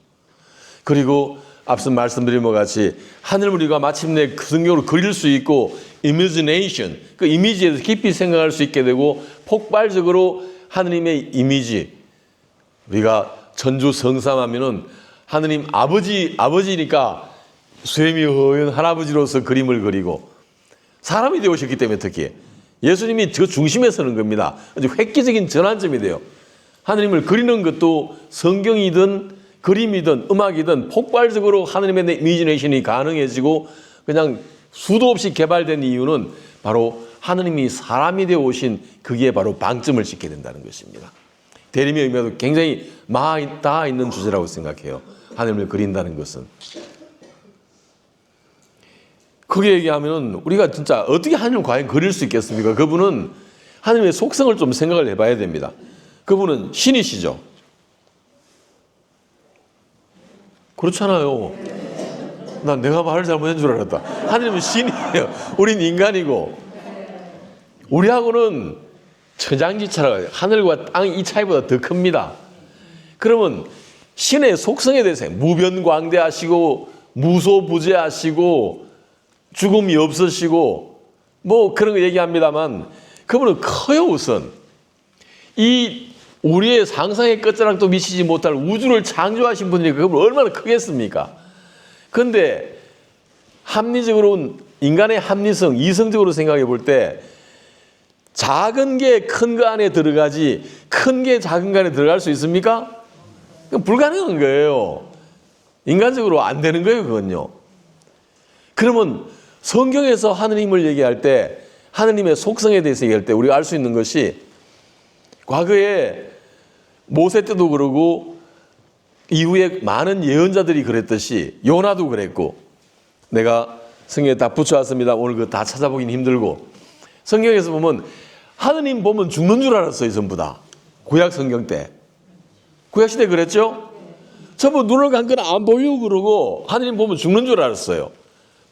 그리고 앞서 말씀드린 것 같이 하늘을 우리가 마침내 그 성경으로 그릴 수 있고 imagination, 그 이미지에서 깊이 생각할 수 있게 되고 폭발적으로 하느님의 이미지, 우리가 천주 성삼하면은 하느님 아버지니까 쇠미 허연 할아버지로서 그림을 그리고 사람이 되오셨기 때문에 특히 예수님이 그 중심에 서는 겁니다. 아주 획기적인 전환점이 돼요. 하느님을 그리는 것도 성경이든 그림이든 음악이든 폭발적으로 하느님의 이미지네이션이 가능해지고 그냥 수도 없이 개발된 이유는 바로 하느님이 사람이 되어 오신 그게 바로 방점을 찍게 된다는 것입니다. 대림의 의미도 굉장히 닿아 있는 주제라고 생각해요. 하느님을 그린다는 것은. 크게 얘기하면 우리가 진짜 어떻게 하느님을 과연 그릴 수 있겠습니까? 그분은 하느님의 속성을 좀 생각을 해봐야 됩니다. 그분은 신이시죠. 그렇잖아요. 난 내가 말을 잘못한 줄 알았다. 하느님은 신이에요. 우린 인간이고 우리하고는 천장지차라고 해요. 하늘과 땅 이 차이보다 더 큽니다. 그러면 신의 속성에 대해서 무변광대하시고 무소부재하시고 죽음이 없으시고 뭐 그런 거 얘기합니다만 그분은 커요. 우선 이 우리의 상상의 끝자락도 미치지 못할 우주를 창조하신 분이 그분 얼마나 크겠습니까? 그런데 합리적으로 인간의 합리성, 이성적으로 생각해 볼 때 작은 게 큰 거 안에 들어가지 큰 게 작은 거 안에 들어갈 수 있습니까? 그건 불가능한 거예요. 인간적으로 안 되는 거예요. 그건요. 그러면 성경에서 하느님을 얘기할 때 하느님의 속성에 대해서 얘기할 때 우리가 알 수 있는 것이 과거에 모세 때도 그러고 이후에 많은 예언자들이 그랬듯이 요나도 그랬고 내가 성경에 다 붙여왔습니다. 오늘 그거 다 찾아보긴 힘들고 성경에서 보면 하느님 보면 죽는 줄 알았어요. 전부 다. 구약 성경 때. 구약 시대 그랬죠? 전부 눈을 감거나 안 보이고 그러고 하느님 보면 죽는 줄 알았어요.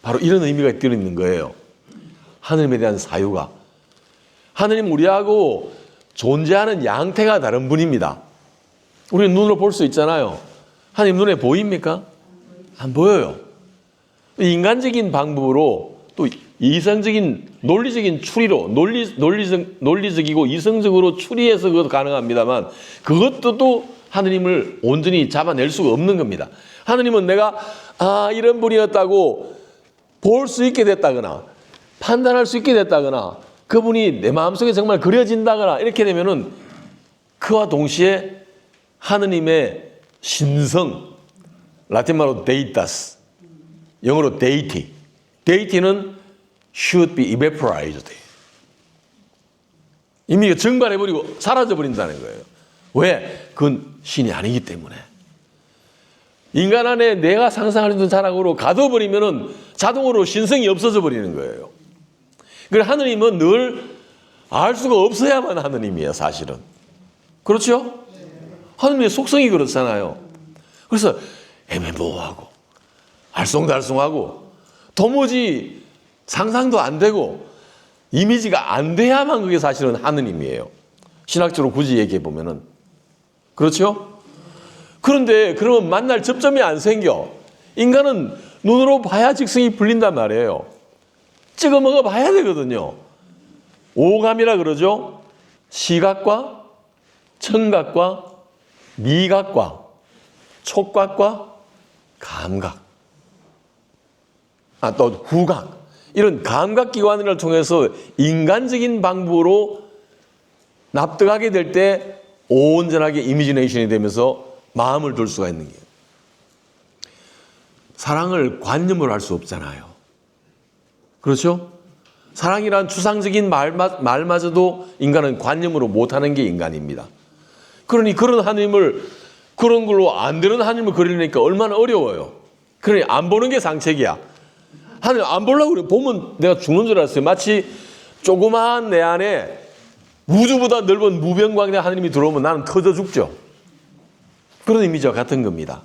바로 이런 의미가 들어있는 거예요. 하느님에 대한 사유가. 하느님 우리하고 존재하는 양태가 다른 분입니다. 우리는 눈으로 볼 수 있잖아요. 하느님 눈에 보입니까? 안 보여요. 인간적인 방법으로 또 이성적인 논리적인 추리로 논리적이고 이성적으로 추리해서 그것도 가능합니다만 그것도 또 하느님을 온전히 잡아낼 수가 없는 겁니다. 하느님은 내가 이런 분이었다고 볼 수 있게 됐다거나 판단할 수 있게 됐다거나 그분이 내 마음속에 정말 그려진다거나 이렇게 되면은 그와 동시에 하느님의 신성, 라틴말로 데이타스, 영어로 데이티. 데이티는 should be evaporated. 이미 증발해버리고 사라져버린다는 거예요. 왜? 그건 신이 아니기 때문에. 인간 안에 내가 상상할 수 있는 자랑으로 가둬버리면은 자동으로 신성이 없어져 버리는 거예요. 그래서 하느님은 늘 알 수가 없어야만 하느님이에요, 사실은. 그렇죠? 하느님의 속성이 그렇잖아요. 그래서 애매모호하고 알쏭달쏭하고 도무지 상상도 안 되고 이미지가 안 돼야만 그게 사실은 하느님이에요. 신학적으로 굳이 얘기해 보면은. 그렇죠? 그런데 그러면 만날 접점이 안 생겨. 인간은 눈으로 봐야 직성이 풀린단 말이에요. 찍어 먹어 봐야 되거든요. 오감이라 그러죠. 시각과 청각과 미각과 촉각과 감각, 또 후각, 이런 감각기관을 통해서 인간적인 방법으로 납득하게 될 때 온전하게 이미지네이션이 되면서 마음을 둘 수가 있는 게 사랑을 관념으로 할 수 없잖아요. 그렇죠? 사랑이란 추상적인 말마저도 인간은 관념으로 못하는 게 인간입니다. 그러니 그런 하나님을, 그런 걸로 안 되는 하나님을 그리려니까 얼마나 어려워요. 그러니 안 보는 게 상책이야. 하나님 안 보려고 그래. 보면 내가 죽는 줄 알았어요. 마치 조그마한 내 안에 우주보다 넓은 무변광대 하나님이 들어오면 나는 터져 죽죠. 그런 의미죠. 같은 겁니다.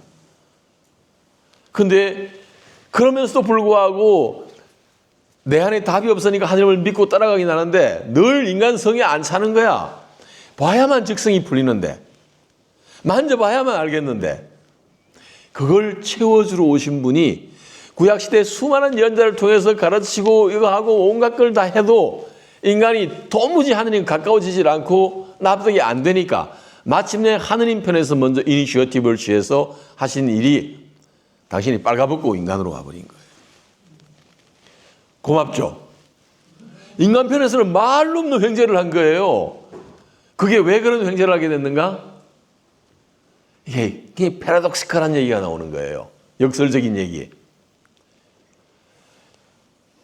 근데 그러면서도 불구하고 내 안에 답이 없으니까 하나님을 믿고 따라가긴 하는데 늘 인간 성에 안 차는 거야. 봐야만 직성이 풀리는데, 만져봐야만 알겠는데, 그걸 채워주러 오신 분이 구약시대 수많은 연자를 통해서 가르치고 이거 하고 온갖 걸 다 해도 인간이 도무지 하느님 가까워지질 않고 납득이 안 되니까 마침내 하느님 편에서 먼저 이니셔티브를 취해서 하신 일이 당신이 빨가벗고 인간으로 와버린 거예요. 고맙죠? 인간 편에서는 말로 없는 횡재를 한 거예요. 그게 왜 그런 횡재를 하게 됐는가? 이게 패러독시컬한 얘기가 나오는 거예요. 역설적인 얘기.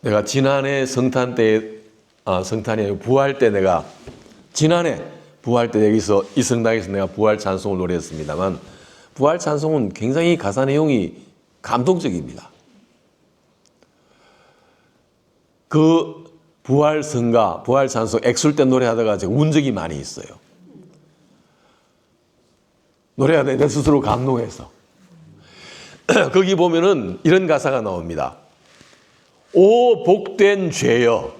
내가 지난해 성탄 때, 성탄이 아니고 부활 때 내가, 지난해 부활 때 여기서 이 성당에서 내가 부활 찬송을 노래했습니다만, 부활 찬송은 굉장히 가사 내용이 감동적입니다. 그 부활 성가, 부활 찬송 엑술 때 노래하다가 제가 운 적이 많이 있어요. 노래하다 내 스스로 감동해서. 거기 보면은 이런 가사가 나옵니다. 오 복된 죄여.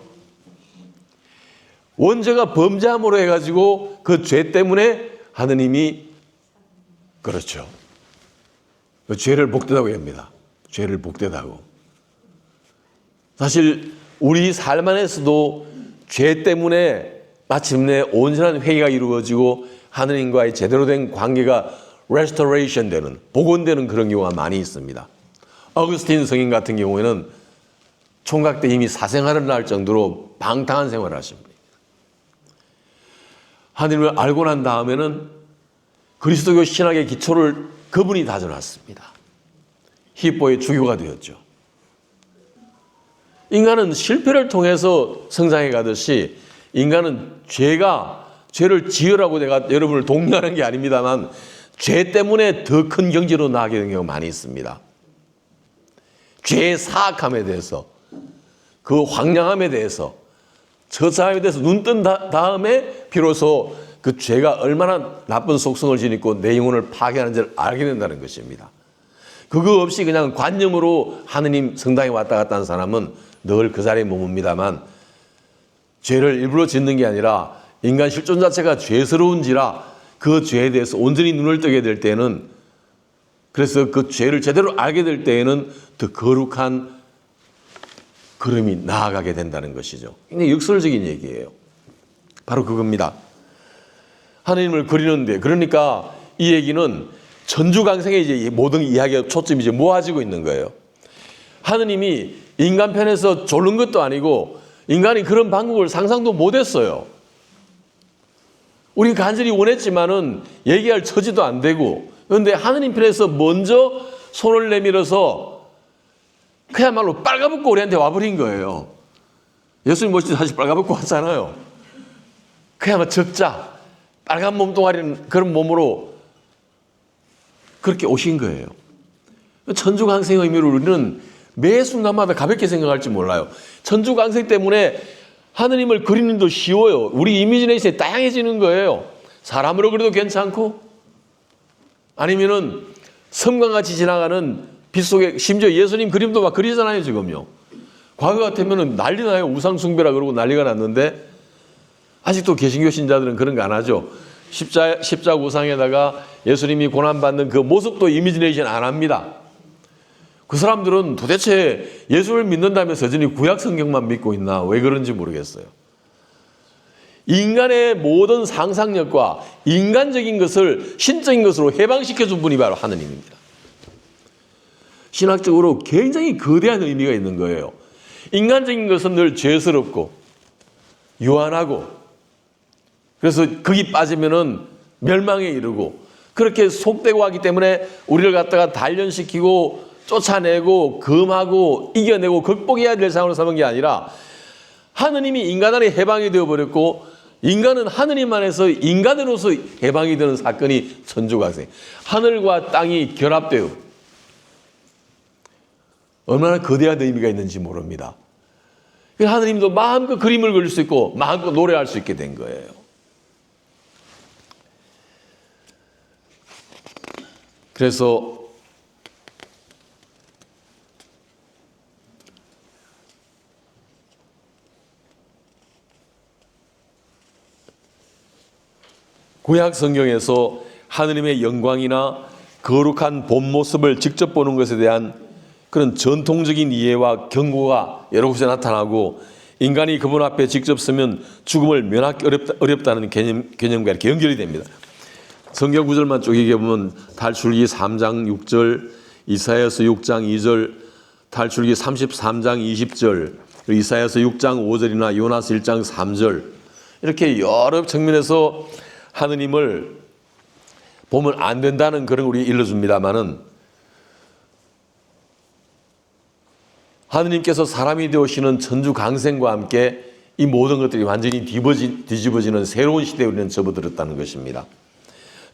원죄가 범죄함으로 해가지고 그 죄 때문에 하느님이, 그렇죠, 그 죄를 복되다고 합니다. 죄를 복되다고. 사실 우리 삶 안에서도 죄 때문에 마침내 온전한 회개가 이루어지고 하느님과의 제대로 된 관계가 restoration 되는, 복원되는 그런 경우가 많이 있습니다. 어거스틴 성인 같은 경우에는 총각 때 이미 사생활을 할 정도로 방탕한 생활을 하십니다. 하느님을 알고 난 다음에는 그리스도교 신학의 기초를 그분이 다져놨습니다. 히포의 주교가 되었죠. 인간은 실패를 통해서 성장해 가듯이 인간은 죄를 지으라고 내가 여러분을 독려하는 게 아닙니다만 죄 때문에 더 큰 경지로 나가게 되는 경우가 많이 있습니다. 죄의 사악함에 대해서, 그 황량함에 대해서, 처참함에 대해서 눈 뜬 다음에 비로소 그 죄가 얼마나 나쁜 속성을 지니고 내 영혼을 파괴하는지를 알게 된다는 것입니다. 그거 없이 그냥 관념으로 하느님 성당에 왔다 갔다 하는 사람은 늘 그 자리에 머뭅니다만, 죄를 일부러 짓는 게 아니라 인간 실존 자체가 죄스러운지라 그 죄에 대해서 온전히 눈을 뜨게 될 때는, 그래서 그 죄를 제대로 알게 될 때에는 더 거룩한 걸음이 나아가게 된다는 것이죠. 굉장히 역설적인 얘기예요. 바로 그겁니다. 하나님을 그리는데, 그러니까 이 얘기는 천주강생에 이제 모든 이야기가 초점이 이제 모아지고 있는 거예요. 하느님이 인간 편에서 졸른 것도 아니고 인간이 그런 방법을 상상도 못했어요. 우리 간절히 원했지만은 얘기할 처지도 안 되고, 그런데 하느님 편에서 먼저 손을 내밀어서 그야말로 빨가벗고 우리한테 와버린 거예요. 예수님 모시고 사실 빨가벗고 왔잖아요. 그야말로 적자, 빨간 몸뚱아리는 그런 몸으로 그렇게 오신 거예요. 천주강생의 의미를 우리는 매 순간마다 가볍게 생각할지 몰라요. 천주강생 때문에 하느님을 그리는 도 쉬워요. 우리 이미지네이션이 다양해지는 거예요. 사람으로 그려도 괜찮고, 아니면은 섬광같이 지나가는 빛 속에, 심지어 예수님 그림도 막 그리잖아요, 지금요. 과거 같으면은 난리 나요. 우상숭배라 그러고 난리가 났는데, 아직도 개신교 신자들은 그런 거 안 하죠. 십자가 우상에다가 예수님이 고난받는 그 모습도 이미지네이션 안 합니다. 그 사람들은 도대체 예수를 믿는다면서 여전히 구약 성경만 믿고 있나, 왜 그런지 모르겠어요. 인간의 모든 상상력과 인간적인 것을 신적인 것으로 해방시켜 준 분이 바로 하느님입니다. 신학적으로 굉장히 거대한 의미가 있는 거예요. 인간적인 것은 늘 죄스럽고 유한하고, 그래서 거기 빠지면은 멸망에 이르고, 그렇게 속되고 하기 때문에 우리를 갖다가 단련시키고 쫓아내고 금하고 이겨내고 극복해야 될 상황으로 삼은 게 아니라, 하느님이 인간 안에 해방이 되어버렸고 인간은 하느님 안에서 인간으로서 해방이 되는 사건이 천주강생. 하늘과 땅이 결합되어 얼마나 거대한 의미가 있는지 모릅니다. 하느님도 마음껏 그림을 그릴 수 있고 마음껏 노래할 수 있게 된 거예요. 그래서 구약 성경에서 하느님의 영광이나 거룩한 본 모습을 직접 보는 것에 대한 그런 전통적인 이해와 경고가 여러 곳에 나타나고 인간이 그분 앞에 직접 서면 죽음을 면하기 어렵다는 개념과 이렇게 연결이 됩니다. 성경 구절만 쪼개게 보면 탈출기 3장 6절, 이사야서 6장 2절, 탈출기 33장 20절, 이사야서 6장 5절이나 요나서 1장 3절 이렇게 여러 측면에서 하느님을 보면 안 된다는 그런 우리 일러줍니다마는 하느님께서 사람이 되오시는 천주강생과 함께 이 모든 것들이 완전히 뒤집어지는 새로운 시대에 우리는 접어들었다는 것입니다.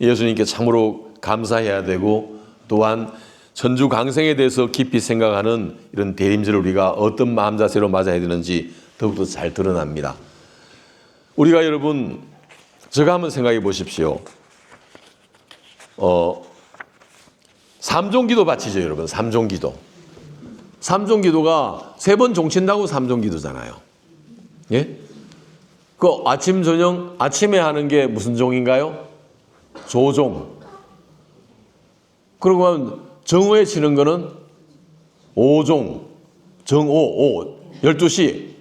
예수님께 참으로 감사해야 되고 또한 천주강생에 대해서 깊이 생각하는 이런 대림절을 우리가 어떤 마음 자세로 맞아야 되는지 더욱더 잘 드러납니다. 우리가 여러분 제가 한번 생각해 보십시오. 삼종기도 바치죠, 여러분. 삼종기도. 삼종기도가 3번 종친다고 삼종기도잖아요. 예? 그 아침, 저녁, 아침에 하는 게 무슨 종인가요? 조종. 그러면 정오에 치는 거는 오종. 정오, 12시.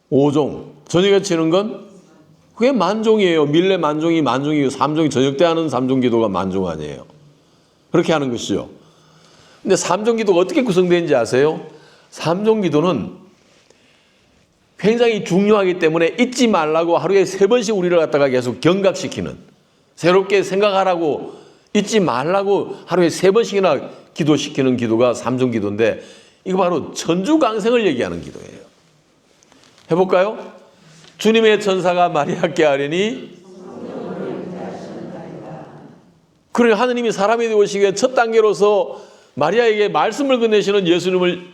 오종. 저녁에 치는 건 그게 만종이에요. 밀레 만종이고 삼종이 저녁 때 하는 삼종기도가 만종 아니에요. 그렇게 하는 것이죠. 근데 삼종기도가 어떻게 구성되는지 아세요? 삼종기도는 굉장히 중요하기 때문에 잊지 말라고 하루에 3번씩 우리를 갖다가 계속 경각시키는, 새롭게 생각하라고, 잊지 말라고 하루에 3번씩이나 기도시키는 기도가 삼종기도인데 이거 바로 천주강생을 얘기하는 기도예요. 해볼까요? 주님의 천사가 마리아께 아뢰니 그래 하느님이 사람이 되오시기에 첫 단계로서 마리아에게 말씀을 건네시는 예수님을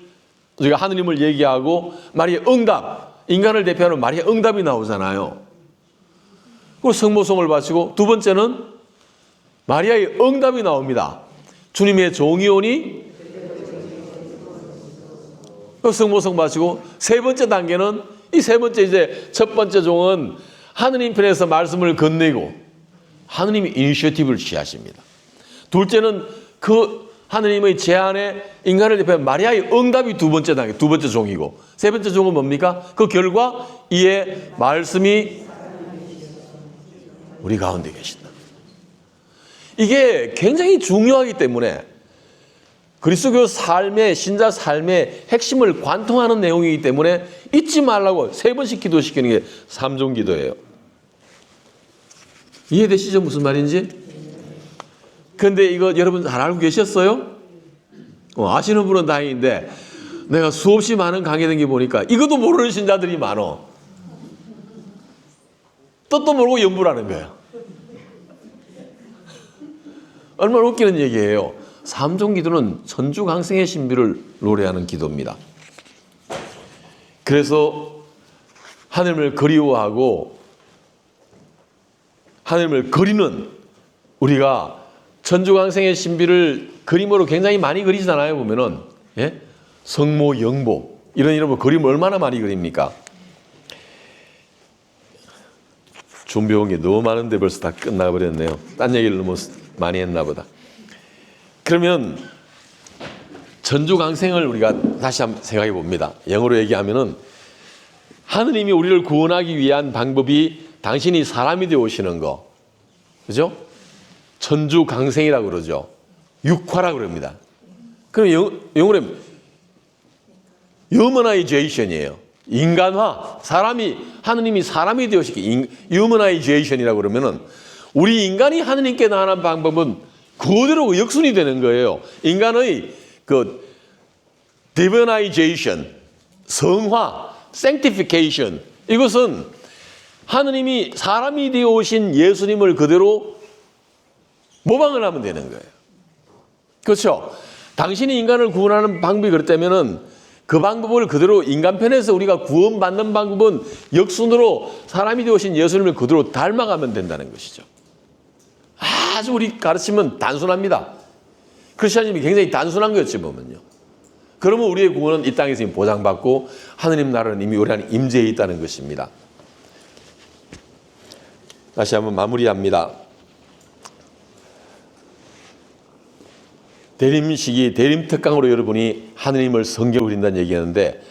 우리가 하느님을 얘기하고 마리아 응답, 인간을 대표하는 마리아 응답이 나오잖아요. 그리고 성모성을 바치고 두 번째는 마리아의 응답이 나옵니다. 주님의 종이 오니 성모성 바치고 세 번째 단계는 이 세 번째 이제 첫 번째 종은 하느님 편에서 말씀을 건네고 하느님이 이니셔티브를 취하십니다. 둘째는 그 하느님의 제안에 인간을 대표한 마리아의 응답이 두 번째 단계, 두 번째 종이고 세 번째 종은 뭡니까? 그 결과 이에 말씀이 우리 가운데 계신다. 이게 굉장히 중요하기 때문에 그리스도교 삶의 신자 삶의 핵심을 관통하는 내용이기 때문에 잊지 말라고 3번씩 기도시키는 게 삼종기도예요. 이해되시죠? 무슨 말인지? 근데 이거 여러분 잘 알고 계셨어요? 아시는 분은 다행인데 내가 수없이 많은 강의 등기 보니까 이것도 모르는 신자들이 많어. 뜻도 모르고 연불하는 거야. 얼마나 웃기는 얘기예요. 삼종기도는 천주강생의 신비를 노래하는 기도입니다. 그래서 하느님을 그리워하고 하느님을 그리는 우리가 천주강생의 신비를 그림으로 굉장히 많이 그리잖아요. 보면은 예? 성모, 영보 이런 이름으로 그림을 얼마나 많이 그립니까? 준비한 게 너무 많은데 벌써 다 끝나버렸네요. 딴 얘기를 너무 많이 했나 보다. 그러면 천주강생을 우리가 다시 한번 생각해 봅니다. 영어로 얘기하면은 하느님이 우리를 구원하기 위한 방법이 당신이 사람이 되어 오시는 거, 그죠? 천주강생이라고 그러죠. 육화라고 그럽니다. 그럼 영어로 humanization이에요. 인간화, 하느님이 사람이 되어시기 humanization이라고 그러면은 우리 인간이 하느님께 나아가는 방법은 그대로 역순이 되는 거예요. 인간의 그 divinization, 성화, sanctification 이것은 하느님이 사람이 되어 오신 예수님을 그대로 모방을 하면 되는 거예요. 그렇죠? 당신이 인간을 구원하는 방법이 그렇다면은 그 방법을 그대로 인간편에서 우리가 구원받는 방법은 역순으로 사람이 되어 오신 예수님을 그대로 닮아가면 된다는 것이죠. 아주 우리 가르침은 단순합니다. 크리스천즘이 굉장히 단순한 거였지 보면요. 그러면 우리의 구원은 이 땅에서 이미 보장받고 하느님 나라는 이미 우리 안에 임재해 있다는 것입니다. 다시 한번 마무리합니다. 대림식이 대림특강으로 여러분이 하느님을 성경으로 그린다는 얘기하는데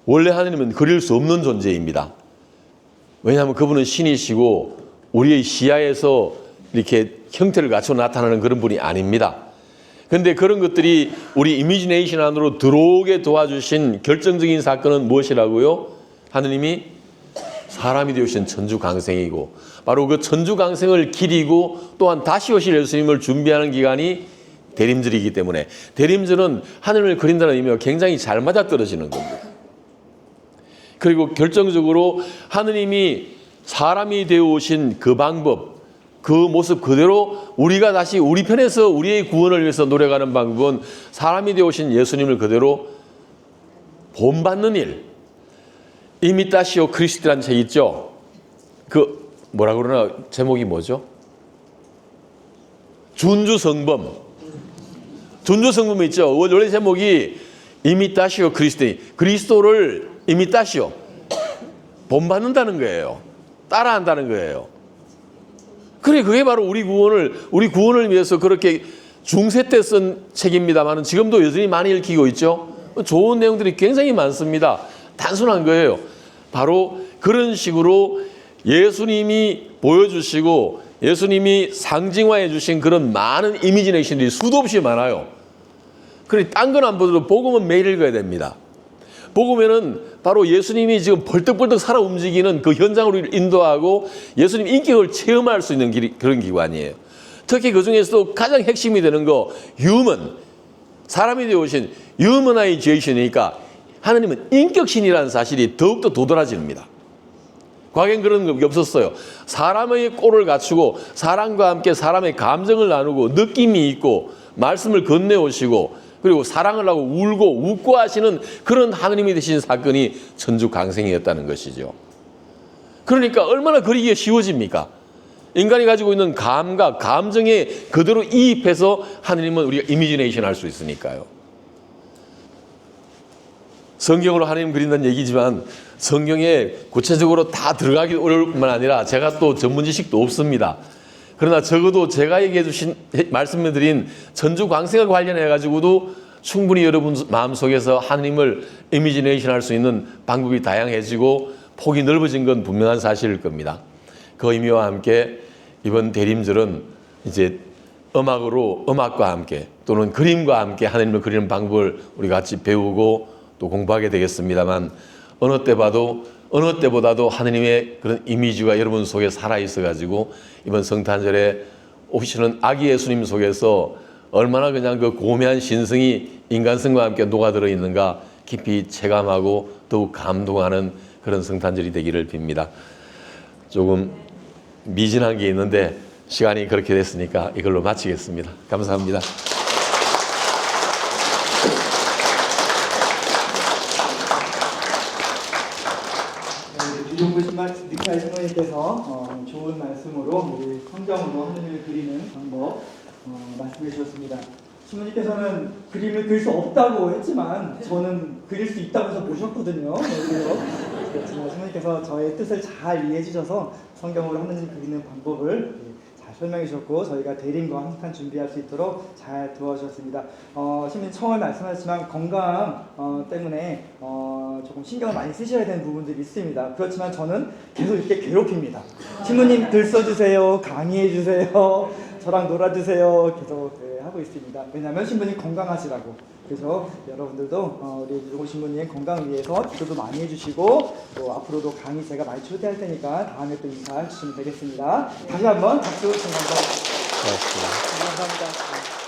원래 하느님은 그릴 수 없는 존재입니다. 왜냐하면 그분은 신이시고 우리의 시야에서 이렇게 형태를 갖춰 나타나는 그런 분이 아닙니다. 그런데 그런 것들이 우리 이미지네이션 안으로 들어오게 도와주신 결정적인 사건은 무엇이라고요? 하느님이 사람이 되오신 천주강생이고 바로 그 천주강생을 기리고 또한 다시 오실 예수님을 준비하는 기간이 대림절이기 때문에 대림절은 하느님을 그린다는 의미가 굉장히 잘 맞아떨어지는 겁니다. 그리고 결정적으로 하느님이 사람이 되어 오신 그 방법, 그 모습 그대로 우리가 다시 우리 편에서 우리의 구원을 위해서 노력하는 방법은 사람이 되어 오신 예수님을 그대로 본받는 일. 이미타시오 크리스티라는 책 있죠? 그 뭐라 그러나 제목이 뭐죠? 준주성범. 준주성범이 있죠. 원래 제목이 이미타시오 크리스티. 그리스도를 이미타시오. 본받는다는 거예요. 따라한다는 거예요. 그래, 그게 바로 우리 구원을 위해서 그렇게 중세 때 쓴 책입니다만 지금도 여전히 많이 읽히고 있죠. 좋은 내용들이 굉장히 많습니다. 단순한 거예요. 바로 그런 식으로 예수님이 보여주시고 예수님이 상징화해 주신 그런 많은 이미지네이션들이 수도 없이 많아요. 그래, 딴 건 안 보더라도 복음은 매일 읽어야 됩니다. 복음에는 바로 예수님이 지금 벌떡벌떡 살아 움직이는 그 현장으로 인도하고 예수님 인격을 체험할 수 있는 그런 기관이에요. 특히 그 중에서도 가장 핵심이 되는 거 휴먼, 사람이 되어 오신 휴머나이제이션이니까 하나님은 인격신이라는 사실이 더욱더 도드라집니다. 과거엔 그런 게 없었어요. 사람의 꼴을 갖추고 사람과 함께 사람의 감정을 나누고 느낌이 있고 말씀을 건네오시고 그리고 사랑을 하고 울고 웃고 하시는 그런 하느님이 되신 사건이 천주강생이었다는 것이죠. 그러니까 얼마나 그리기가 쉬워집니까? 인간이 가지고 있는 감각, 감정에 그대로 이입해서 하느님은 우리가 이미지네이션 할 수 있으니까요. 성경으로 하느님 그린다는 얘기지만 성경에 구체적으로 다 들어가기 어려울 뿐만 아니라 제가 또 전문 지식도 없습니다. 그러나 적어도 제가 얘기해 주신 말씀드린 천주광생과 관련해 가지고도 충분히 여러분 마음속에서 하느님을 이미지네이션 할 수 있는 방법이 다양해지고 폭이 넓어진 건 분명한 사실일 겁니다. 그 의미와 함께 이번 대림절은 이제 음악과 함께 또는 그림과 함께 하느님을 그리는 방법을 우리 같이 배우고 또 공부하게 되겠습니다만 어느 때보다도 하느님의 그런 이미지가 여러분 속에 살아있어 가지고 이번 성탄절에 오시는 아기 예수님 속에서 얼마나 그냥 그 고매한 신성이 인간성과 함께 녹아들어 있는가 깊이 체감하고 더욱 감동하는 그런 성탄절이 되기를 빕니다. 조금 미진한 게 있는데 시간이 그렇게 됐으니까 이걸로 마치겠습니다. 감사합니다. 유종구신 닉타이 신부님께서 좋은 말씀으로 우리 성경으로 하느님을 그리는 방법 말씀해 주셨습니다. 신부님께서는 그림을 그릴 수 없다고 했지만 저는 그릴 수 있다고 해서 모셨거든요. 그렇지만 신부님께서 저의 뜻을 잘 이해해 주셔서 성경으로 하느님 그리는 방법을 잘 설명해 주셨고 저희가 대림과 한탄 준비할 수 있도록 잘 도와주셨습니다. 신부님 처음에 말씀하셨지만 건강 때문에 조금 신경을 많이 쓰셔야 되는 부분들이 있습니다. 그렇지만 저는 계속 이렇게 괴롭힙니다. 신부님 글 써주세요, 강의해 주세요, 저랑 놀아주세요 계속 하고 있습니다. 왜냐하면 신부님 건강하시라고. 그래서 여러분들도 우리 유종구 신부님 건강을 위해서 기도도 많이 해주시고 또 앞으로도 강의 제가 많이 초대할 테니까 다음에 또 인사해 주시면 되겠습니다. 다시 한번 박수 감사합니다. 감사합니다.